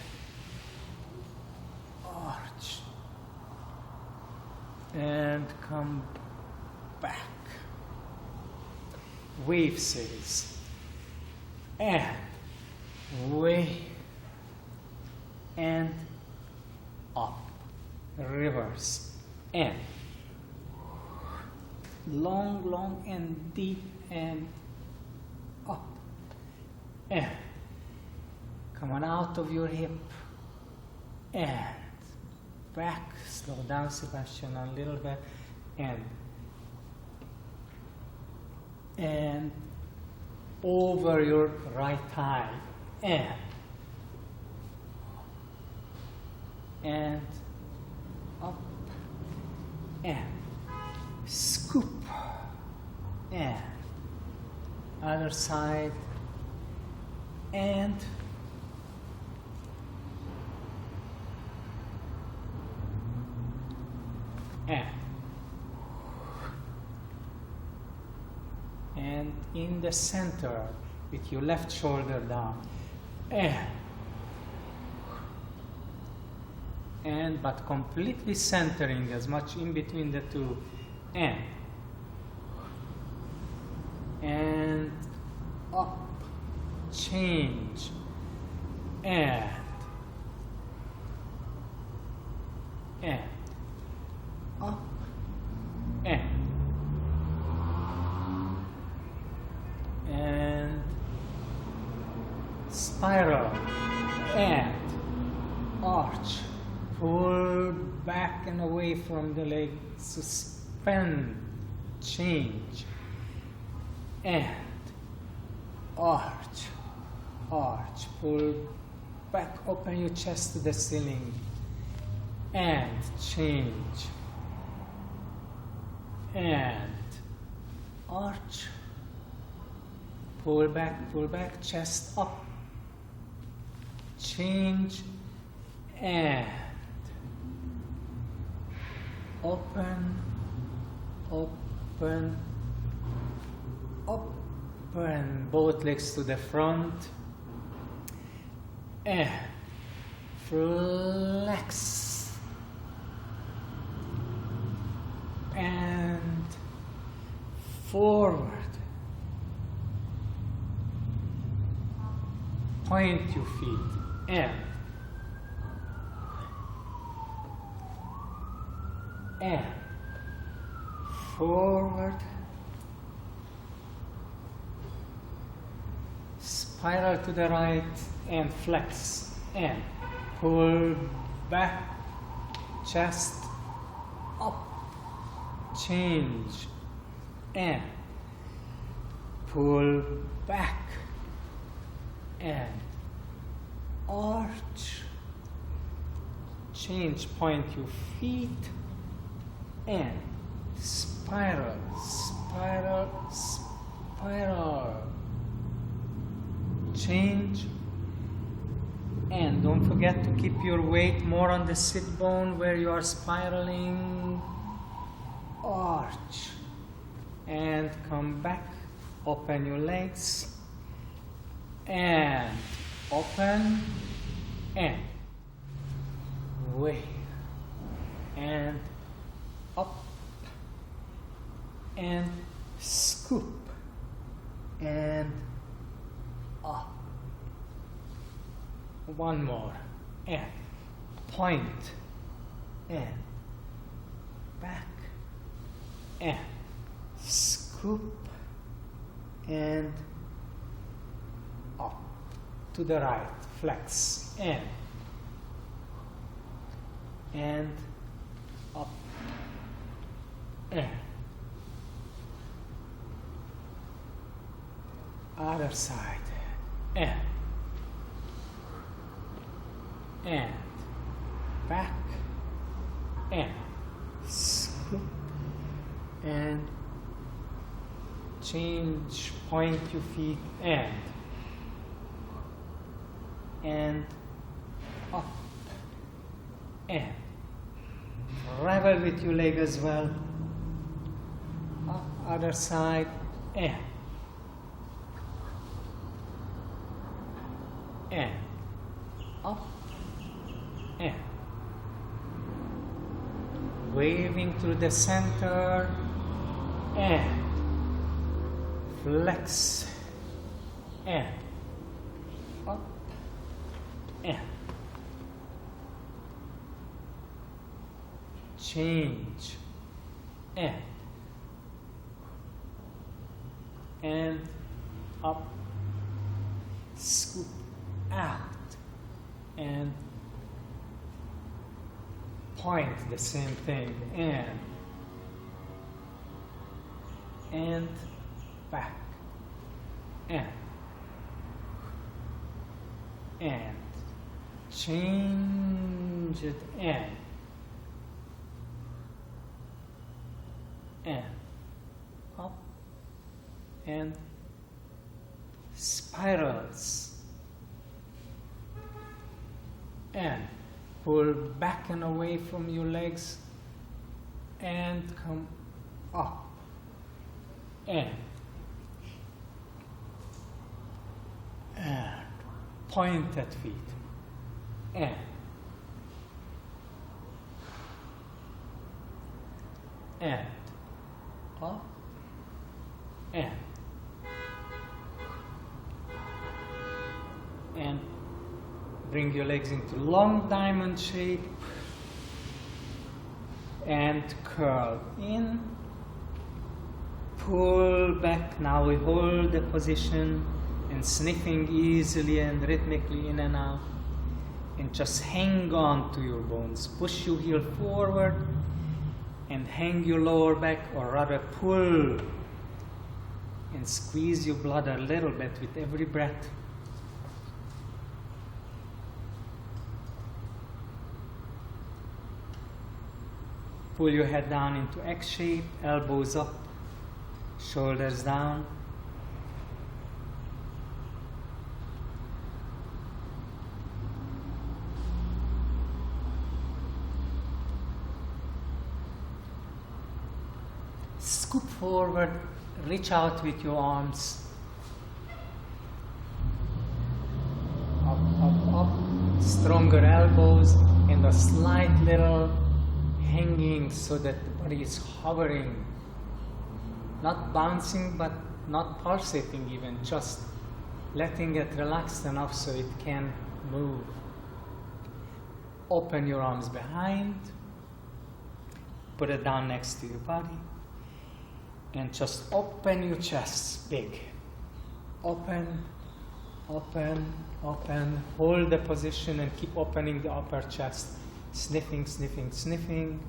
arch, and come back, wave series, and wave, and up, reverse, and long, long, and deep, and up, and come on out of your hip, and back, slow down Sebastian a little bit, and over your right thigh, and up, and scoop, and other side, and and in the center with your left shoulder down, and but completely centering as much in between the two, and up, change, and up, and spiral, and arch, pull back and away from the leg, suspend, change, and arch, arch, pull back, open your chest to the ceiling, and change, and arch, pull back, chest up, change, and open, open, open, both legs to the front, and flex, and forward, point your feet, and forward, spiral to the right, and flex, and pull back, chest up, change, and pull back, and arch, change, point your feet, and spiral, spiral, spiral, change, and don't forget to keep your weight more on the sit bone where you are spiraling, arch, and come back, open your legs, and open, and wave, and up, and scoop, and up. One more, and point, and back, and scoop, and up to the right, flex, and up, and other side, and back, and scoop, and change, point your feet, and up, and travel with your leg as well, up, other side, and up, and waving through the center, and flex, and up, and change, and up, scoop out, and point, the same thing, and back, and change it, and up, and spirals, and pull back and away from your legs, and come up, and pointed feet, and up, and bring your legs into long diamond shape, and curl in, pull back. Now we hold the position and sniffing easily and rhythmically in and out, and just hang on to your bones. Push your heel forward and hang your lower back, or rather pull and squeeze your bladder a little bit with every breath. Pull your head down into X shape, elbows up, shoulders down. Scoop forward, reach out with your arms. Up, up, up. Stronger elbows and a slight little hanging so that the body is hovering. Not bouncing, but not pulsating even, just letting it relax enough so it can move. Open your arms behind. Put it down next to your body. And just open your chest big. Open, open, open. Hold the position and keep opening the upper chest. Sniffing, sniffing, sniffing.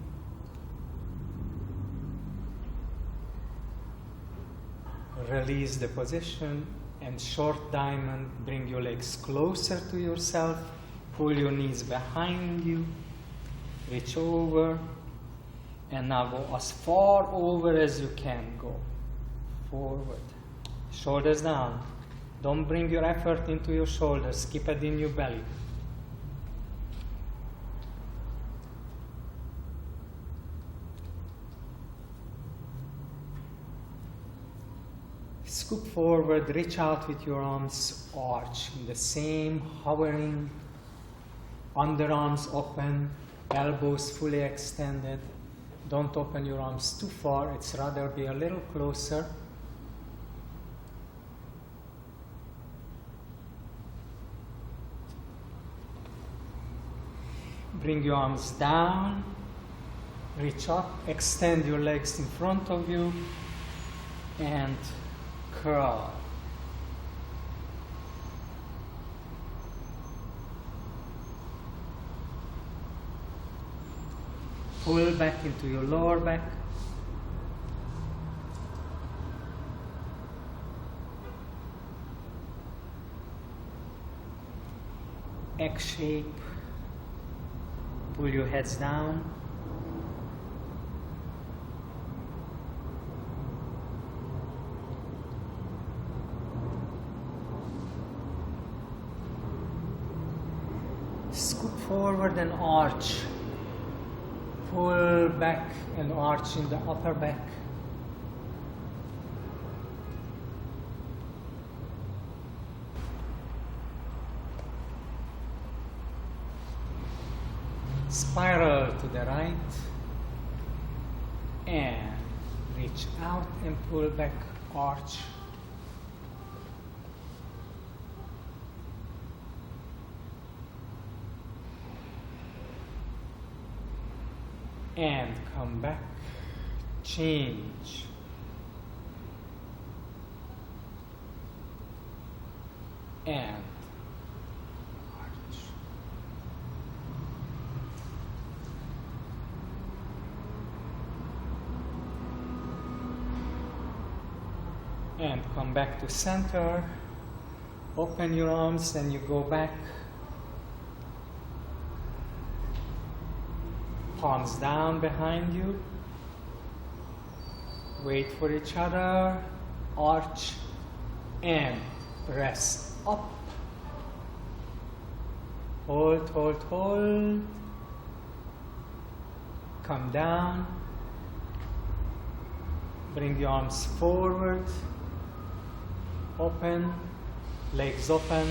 Release the position and short diamond. Bring your legs closer to yourself. Pull your knees behind you. Reach over. And now go as far over as you can go. Forward. Shoulders down. Don't bring your effort into your shoulders. Keep it in your belly. Scoop forward, reach out with your arms, arch. In the same hovering, underarms open, elbows fully extended. Don't open your arms too far, it's rather be a little closer. Bring your arms down, reach up, extend your legs in front of you, and curl. Pull back into your lower back. X shape. Pull your heads down. Scoop forward and arch. Pull back and arch in the upper back. Spiral to the right and reach out and pull back, arch. And come back, change. And arch. And come back to center. Open your arms and you go back. Palms down behind you. Wait for each other. Arch and press up. Hold, hold, hold. Come down. Bring your arms forward. Open. Legs open.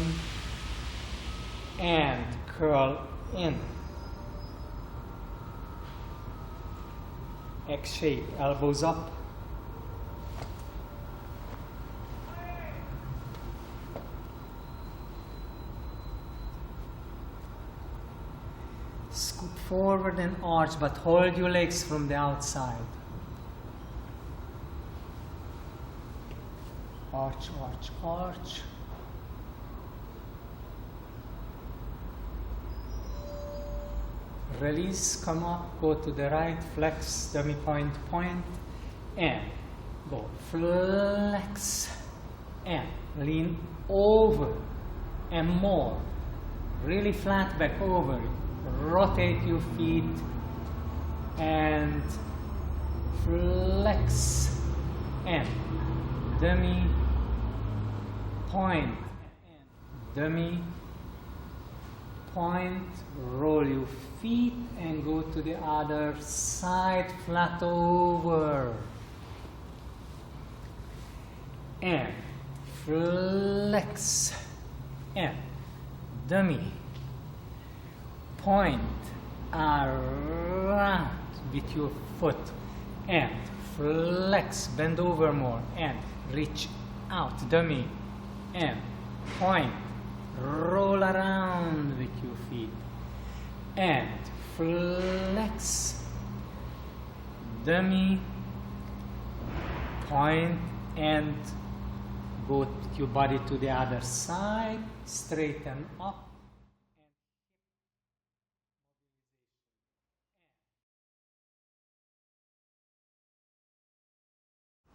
And curl in. X shape, elbows up. Scoot forward and arch, but hold your legs from the outside. Arch, arch, arch. Release, come up, go to the right, flex, dummy point, point, and go flex, and lean over, and more. Really flat back over. Rotate your feet, and flex, and dummy, point, and dummy, point, roll your feet and go to the other side, flat over. and flex and dummy, point around with your foot and flex, bend over more and reach out, dummy, and point, roll around with your feet and flex, dummy, point, and go your body to the other side, straighten up.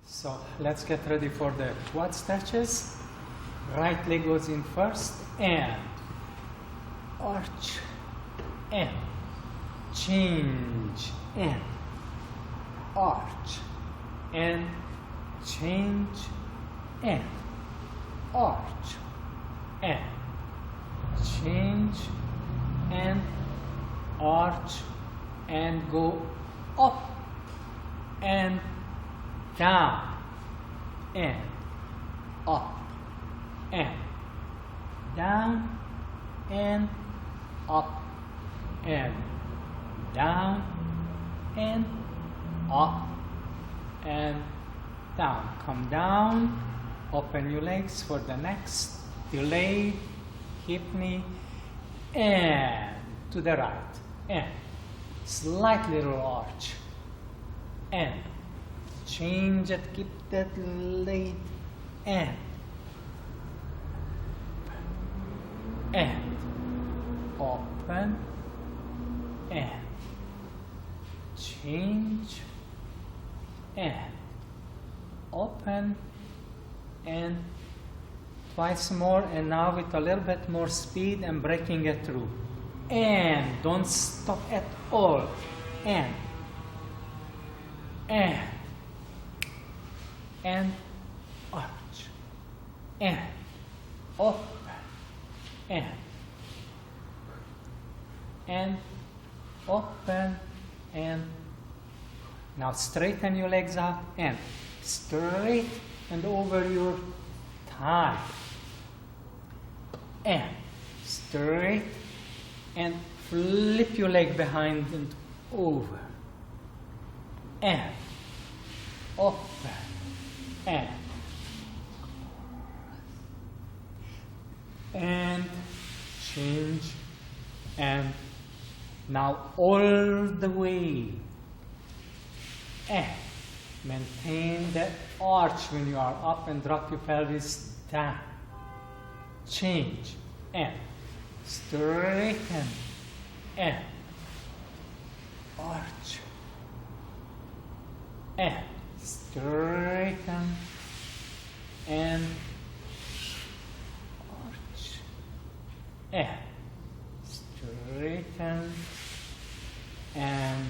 So let's get ready for the quad stretches. Right leg goes in first and arch and change and arch and change and arch and change and arch and go up and down and up and down and up and down and up and down. Come down, open your legs for the next. Delay, hip knee, and to the right, and slight little arch, and change it, keep that late, and open, and change, and open, and twice more, and now with a little bit more speed and breaking it through, and don't stop at all, and arch, and open, and open, and now straighten your legs up and straight and over your thigh, and straight and flip your leg behind and over, and open, and change, and now all the way, and maintain the arch when you are up and drop your pelvis down, change, and straighten, and arch, and straighten, and arch, and straighten, and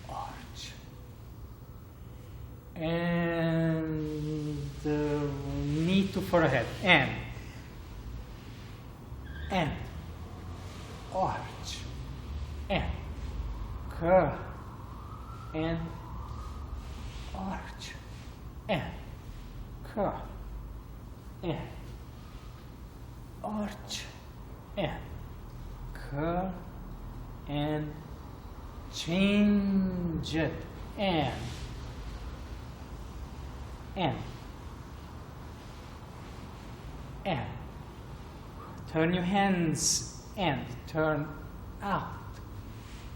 arch, and knee to forehead, and arch, and curl, and arch, and curl, and arch, and curl, and change it, and turn your hands and turn out,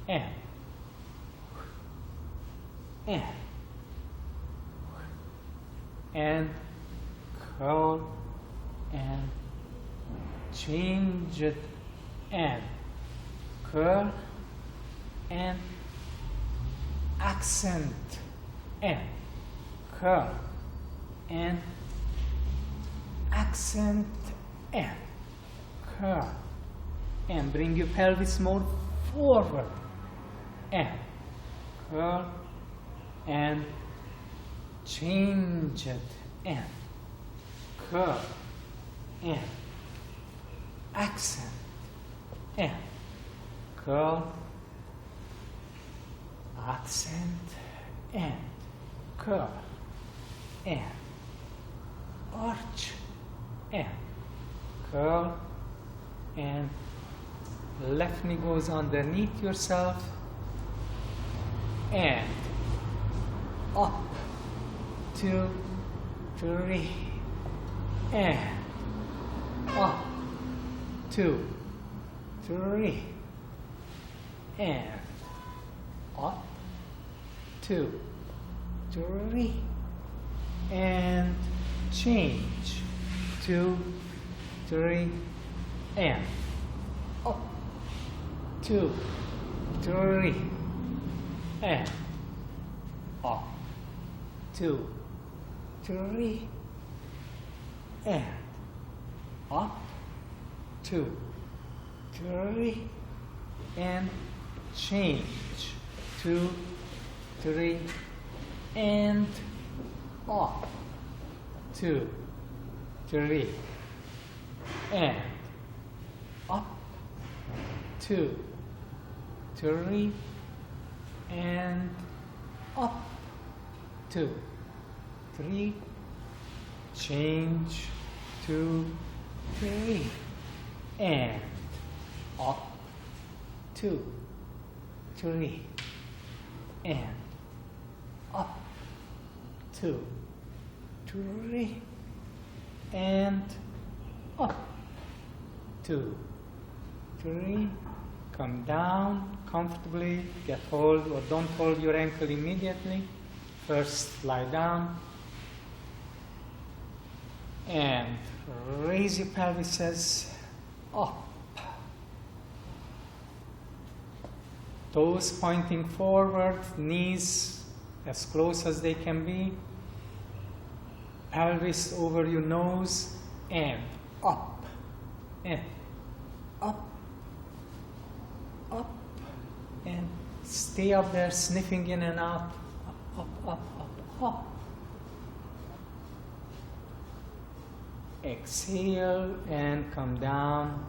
and curl, and change it, and curl, and accent, and curl, and accent, and curl, and bring your pelvis more forward, and curl, and change it, and curl, and accent, and curl, accent, and curl, and arch, and curl, and left knee goes underneath yourself, and up, 2, 3, and up, 2, 3, and up, 2, 3, and change, 2, 3, and up, 2, 3, and up, 2, 3, and up, 2, 3, and change, 2, 3, and up, 2, 3, and up, 2, 3, and up, 2, 3, change, 2, 3, and up, 2, 3, and up, 2, 3, and up, 2, 3, come down comfortably, get hold or don't hold your ankle immediately. First lie down and raise your pelvises up. Toes pointing forward, knees as close as they can be. Pelvis over your nose and up, and up, up, and stay up there sniffing in and out, up, up, up, up, up. Exhale and come down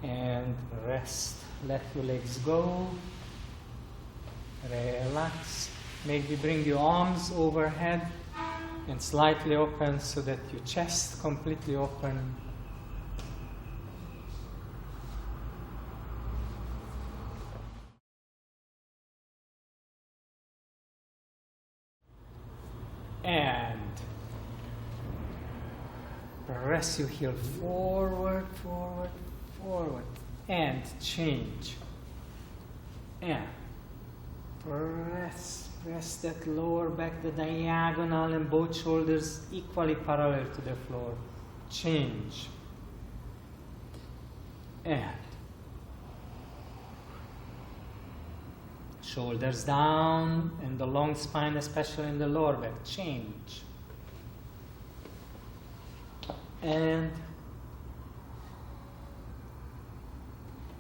and rest. Let your legs go. Relax. Maybe bring your arms overhead and slightly open so that your chest completely open. And press your heel forward, forward, forward, and change. And press that lower back, the diagonal, and both shoulders equally parallel to the floor. Change. And shoulders down, and the long spine, especially in the lower back. Change. And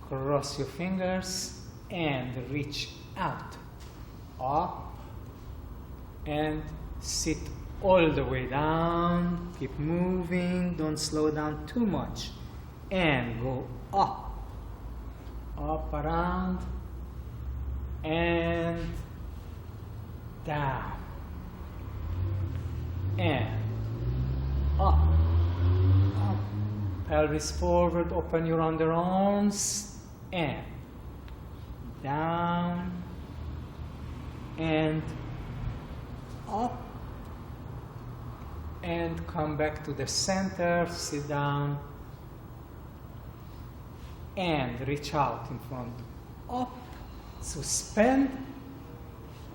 cross your fingers and reach out, up, and sit all the way down. Keep moving, don't slow down too much, and go up, up, around, and down, and up, up, pelvis forward, open your underarms, and down, and up, and come back to the center, sit down, and reach out in front, up, suspend,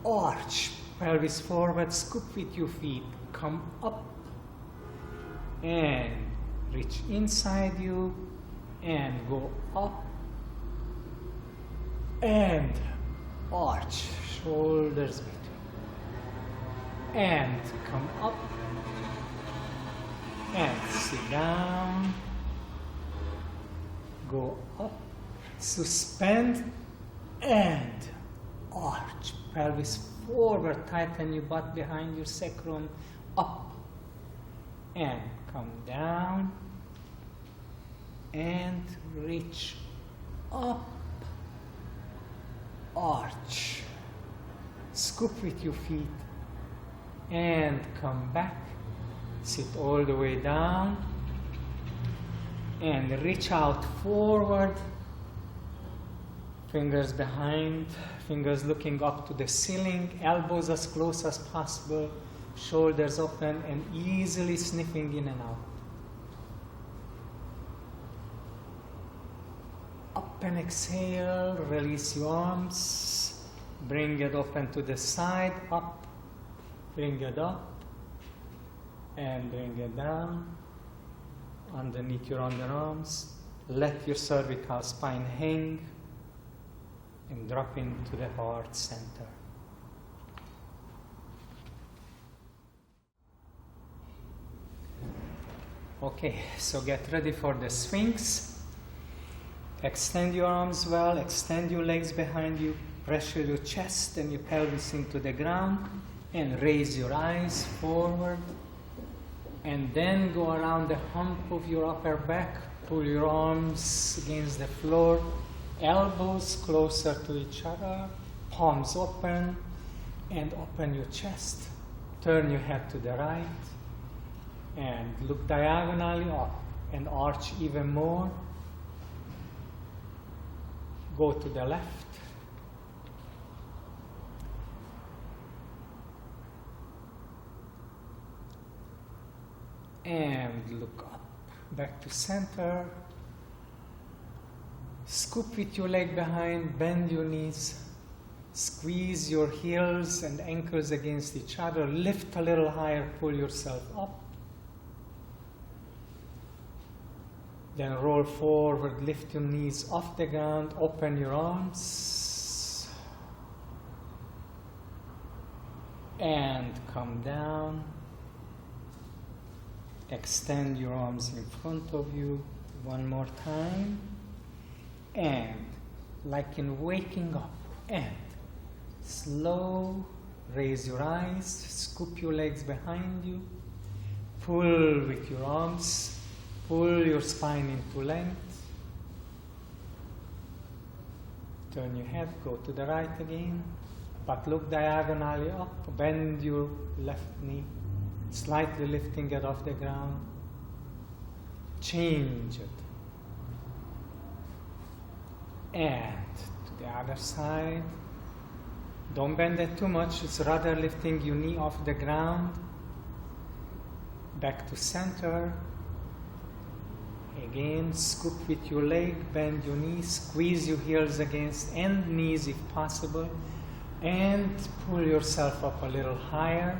arch, pelvis forward, scoop with your feet, come up, and reach inside you, and go up, and arch, shoulders between, and come up, and sit down, go up, suspend, and arch, pelvis forward, tighten your butt behind your sacrum, up, and come down, and reach up, arch, scoop with your feet, and come back, Sit all the way down and reach out forward. Fingers behind, fingers looking up to the ceiling, elbows as close as possible, shoulders open and easily sniffing in and out. Up and exhale, release your arms, bring it open to the side, up, bring it up, and bring it down, underneath your underarms. Let your cervical spine hang, and drop into the heart center. Okay, so get ready for the Sphinx. Extend your arms well, extend your legs behind you, pressure your chest and your pelvis into the ground, and raise your eyes forward. And then go around the hump of your upper back, pull your arms against the floor, elbows closer to each other, palms open, and open your chest. Turn your head to the right, and look diagonally up, and arch even more. Go to the left. And look up, back to center. Scoop with your leg behind, bend your knees, squeeze your heels and ankles against each other, lift a little higher, pull yourself up. Then roll forward, lift your knees off the ground, open your arms, and come down. Extend your arms in front of you one more time. And like in waking up, and slow, raise your eyes, scoop your legs behind you, pull with your arms, pull your spine into length, turn your head, go to the right again, but look diagonally up, bend your left knee, slightly lifting it off the ground, change it. And to the other side. Don't bend it too much, it's rather lifting your knee off the ground. Back to center. Again, scoop with your leg, bend your knees, squeeze your heels against end knees if possible, and pull yourself up a little higher.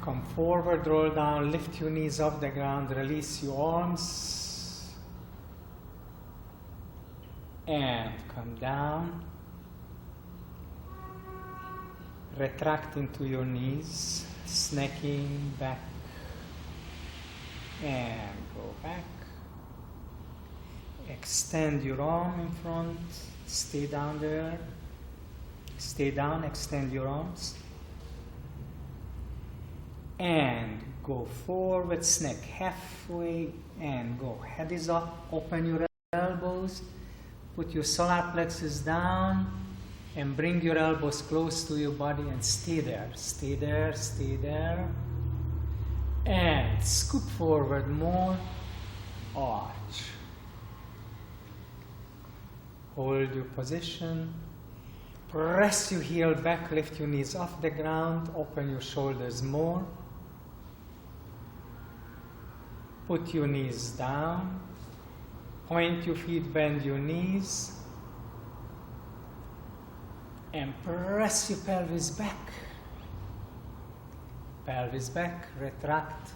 Come forward, roll down, lift your knees off the ground, release your arms. And come down, retract into your knees, snacking back, and go back. Extend your arm in front, stay down there, stay down, extend your arms, and go forward, snack halfway, and go. Head is up, open your elbows. Put your solar plexus down and bring your elbows close to your body and stay there, stay there, stay there. And scoop forward more, arch. Hold your position. Press your heel back, lift your knees off the ground, open your shoulders more. Put your knees down. Point your feet, bend your knees, and press your pelvis back. Pelvis back, retract.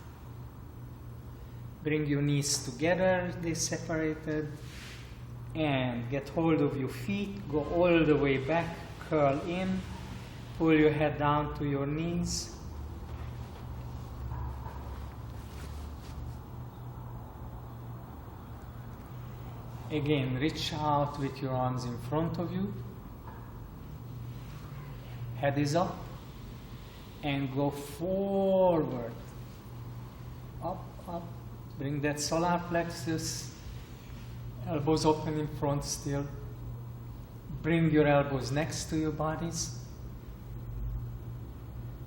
Bring your knees together, they separated, and get hold of your feet. Go all the way back, curl in, pull your head down to your knees. Again, reach out with your arms in front of you. Head is up. And go forward. Up, up. Bring that solar plexus. Elbows open in front still. Bring your elbows next to your bodies.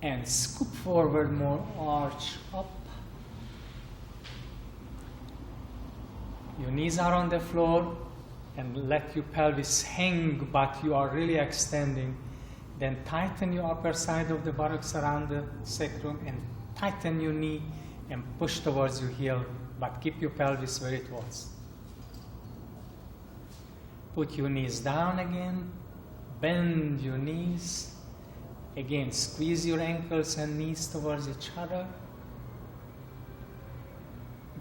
and scoop forward more, arch up. Your knees are on the floor and let your pelvis hang, but you are really extending. Then tighten your upper side of the buttocks around the sacrum and tighten your knee and push towards your heel, but keep your pelvis where it was. Put your knees down again, bend your knees. Again, squeeze your ankles and knees towards each other.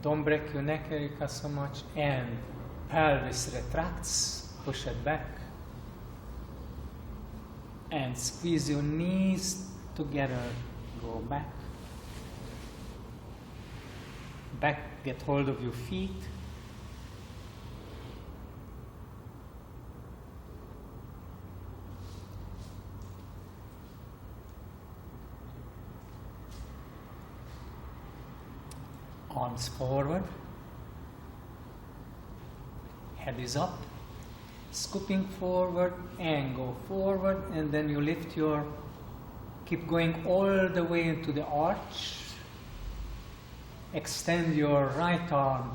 Don't break your neck, Erika, so much. And pelvis retracts, push it back. And squeeze your knees together, go back. Back, get hold of your feet. Arms forward. Head is up. Scooping forward and go forward, and then you lift your, keep going all the way into the arch. Extend your right arm,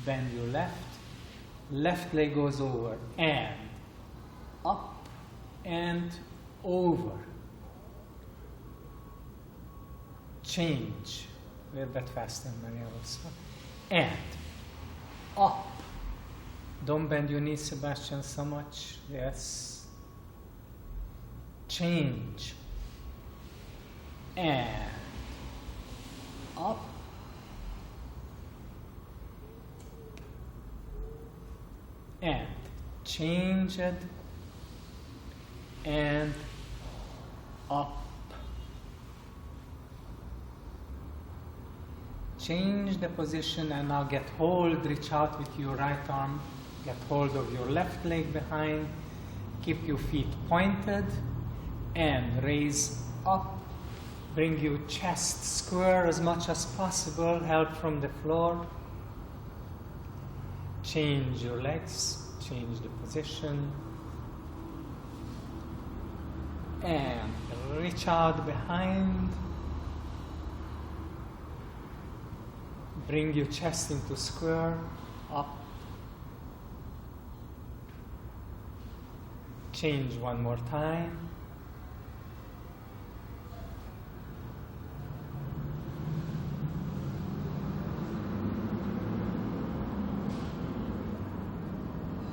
bend your left leg goes over and up and over. Change, a little bit faster, Maria also. And up. Don't bend your knees, Sebastian, so much. Yes. Change. And up. And change it. And up. Change the position and now get hold, reach out with your right arm. Get hold of your left leg behind, keep your feet pointed, and raise up. Bring your chest square as much as possible, help from the floor. Change your legs, change the position. And reach out behind. Bring your chest into square, up. Change one more time.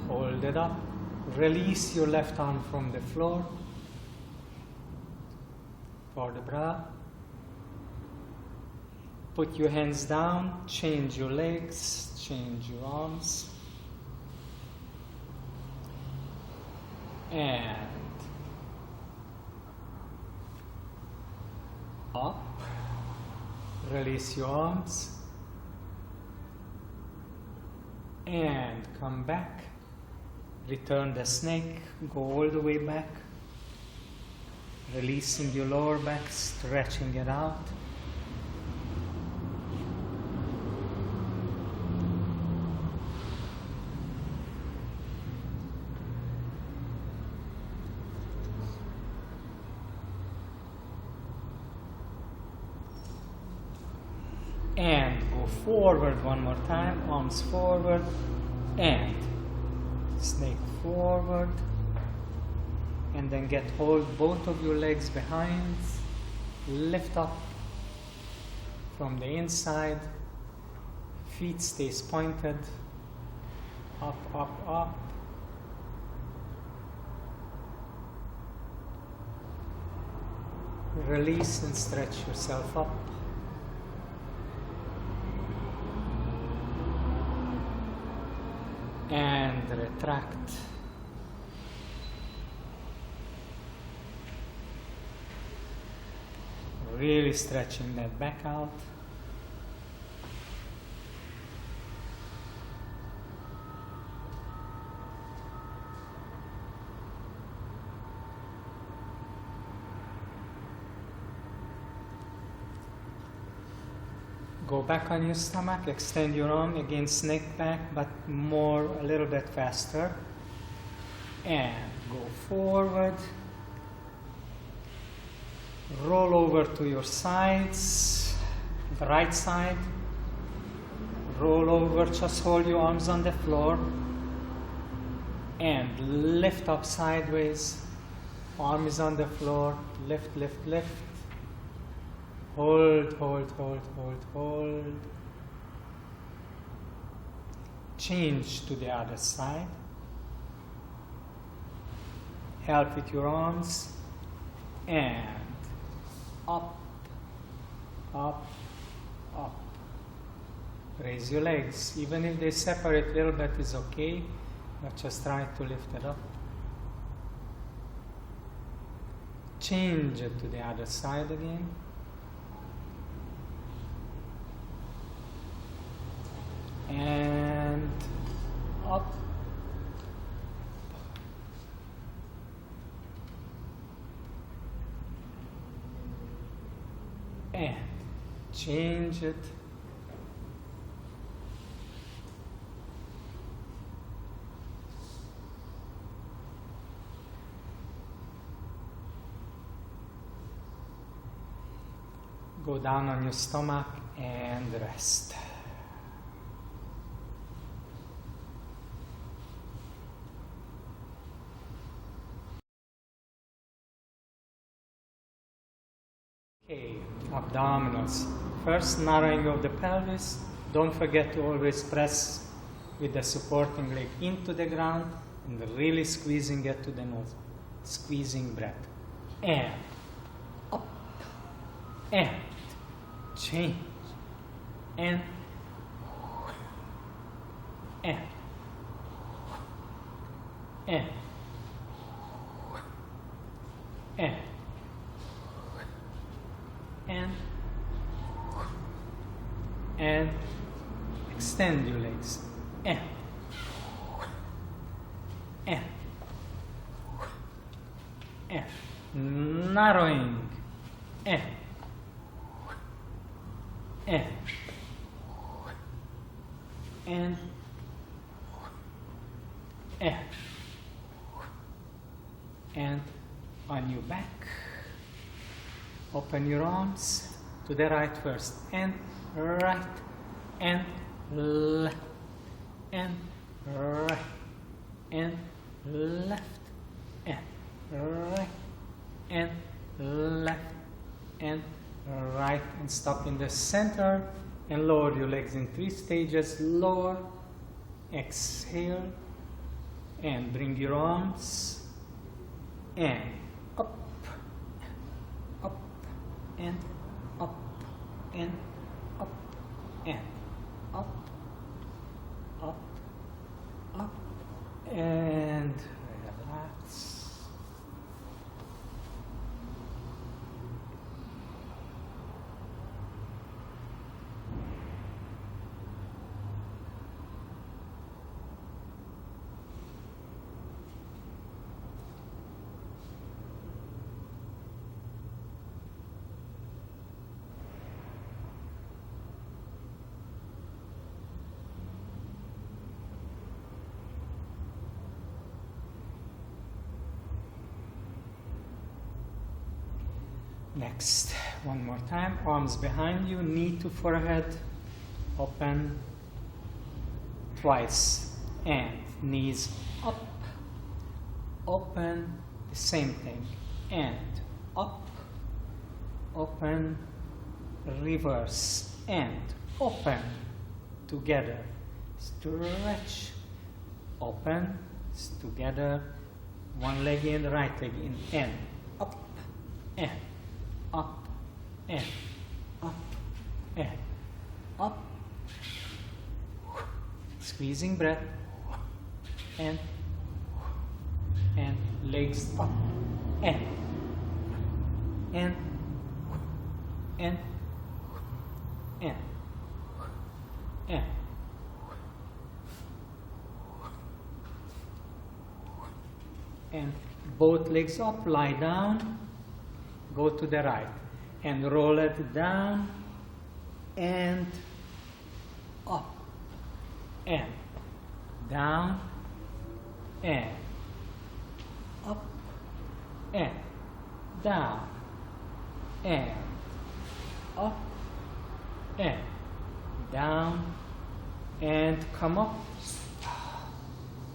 Hold it up. Release your left arm from the floor. For the bra. Put your hands down. Change your legs. Change your arms. And up, release your arms, and come back, return the snake, go all the way back, releasing your lower back, stretching it out. And go forward one more time, arms forward, and snake forward, and then get hold both of your legs behind, lift up from the inside, feet stays pointed, up, up, up. Release and stretch yourself up. And retract. Really stretching that back out. Go back on your stomach, extend your arm, again snake back, but more, a little bit faster. And go forward. Roll over to your sides, the right side. Roll over, just hold your arms on the floor. And lift up sideways. Arm is on the floor. Lift, lift, lift. Hold, hold, hold, hold, hold. Change to the other side. Help with your arms. And up, up, up. Raise your legs. Even if they separate a little bit, is okay. But just try to lift it up. Change it to the other side again. And up. And change it. Go down on your stomach and rest. Okay, abdominals. First, narrowing of the pelvis. Don't forget to always press with the supporting leg into the ground and really squeezing it to the nose. Squeezing breath. And up. And change. And and and and and extend your legs. And narrowing. And on your back. Open your arms to the right first, and right, and left, and right, and left, and right, and left, and right, and stop in the center, and lower your legs in 3 stages. Lower, exhale, and bring your arms, and up, up, and up, and up, and up, up, up, and relax. Next, one more time, arms behind you, knee to forehead, open twice, and knees up, open, the same thing, and up, open, reverse, and open, together, stretch, open, together, one leg in, right leg in, and up, and up, and up, and up, squeezing breath, and legs up, and and and both legs up, lie down, go to the right, and roll it down, and up, and down, and up, and down, and up and down and come up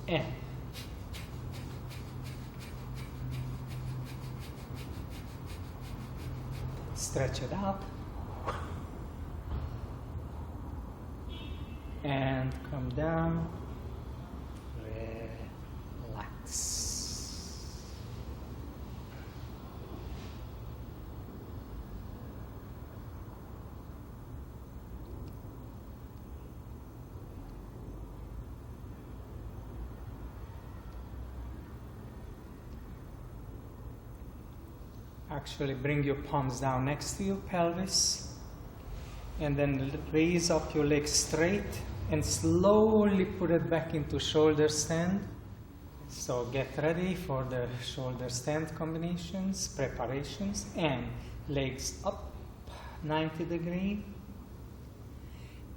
and stretch it out and come down, relax. Actually bring your palms down next to your pelvis and then raise up your legs straight and slowly put it back into shoulder stand. So get ready for the shoulder stand combinations, preparations, and legs up 90 degrees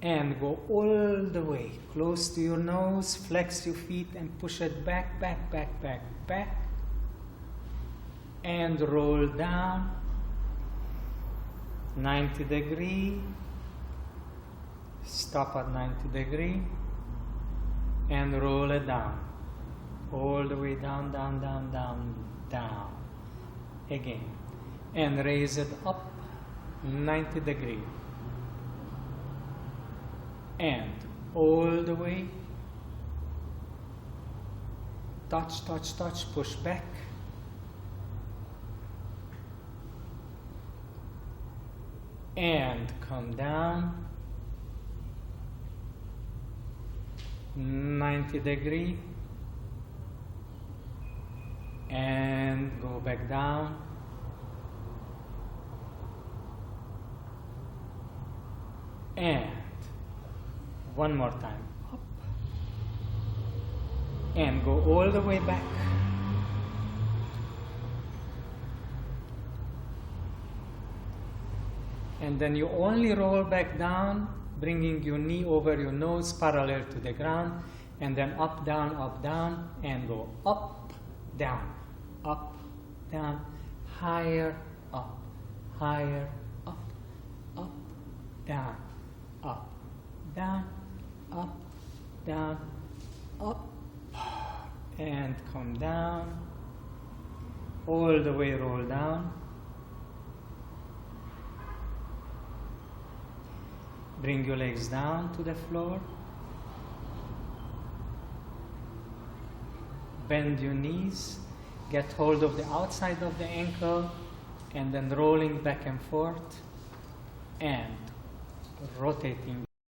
and go all the way close to your nose, flex your feet and push it back, back, back, back, back. And roll down 90 degrees, stop at 90 degrees and roll it down all the way down, down, down, down, down again and raise it up 90 degrees and all the way, touch, touch, touch, push back and come down 90 degrees and go back down and one more time up and go all the way back and then you only roll back down, bringing your knee over your nose parallel to the ground, and then up, down, and go up, down, higher, up, down, up, down, up, down, up, and come down, all the way roll down. Bring your legs down to the floor. Bend your knees. Get hold of the outside of the ankle and then rolling back and forth and rotating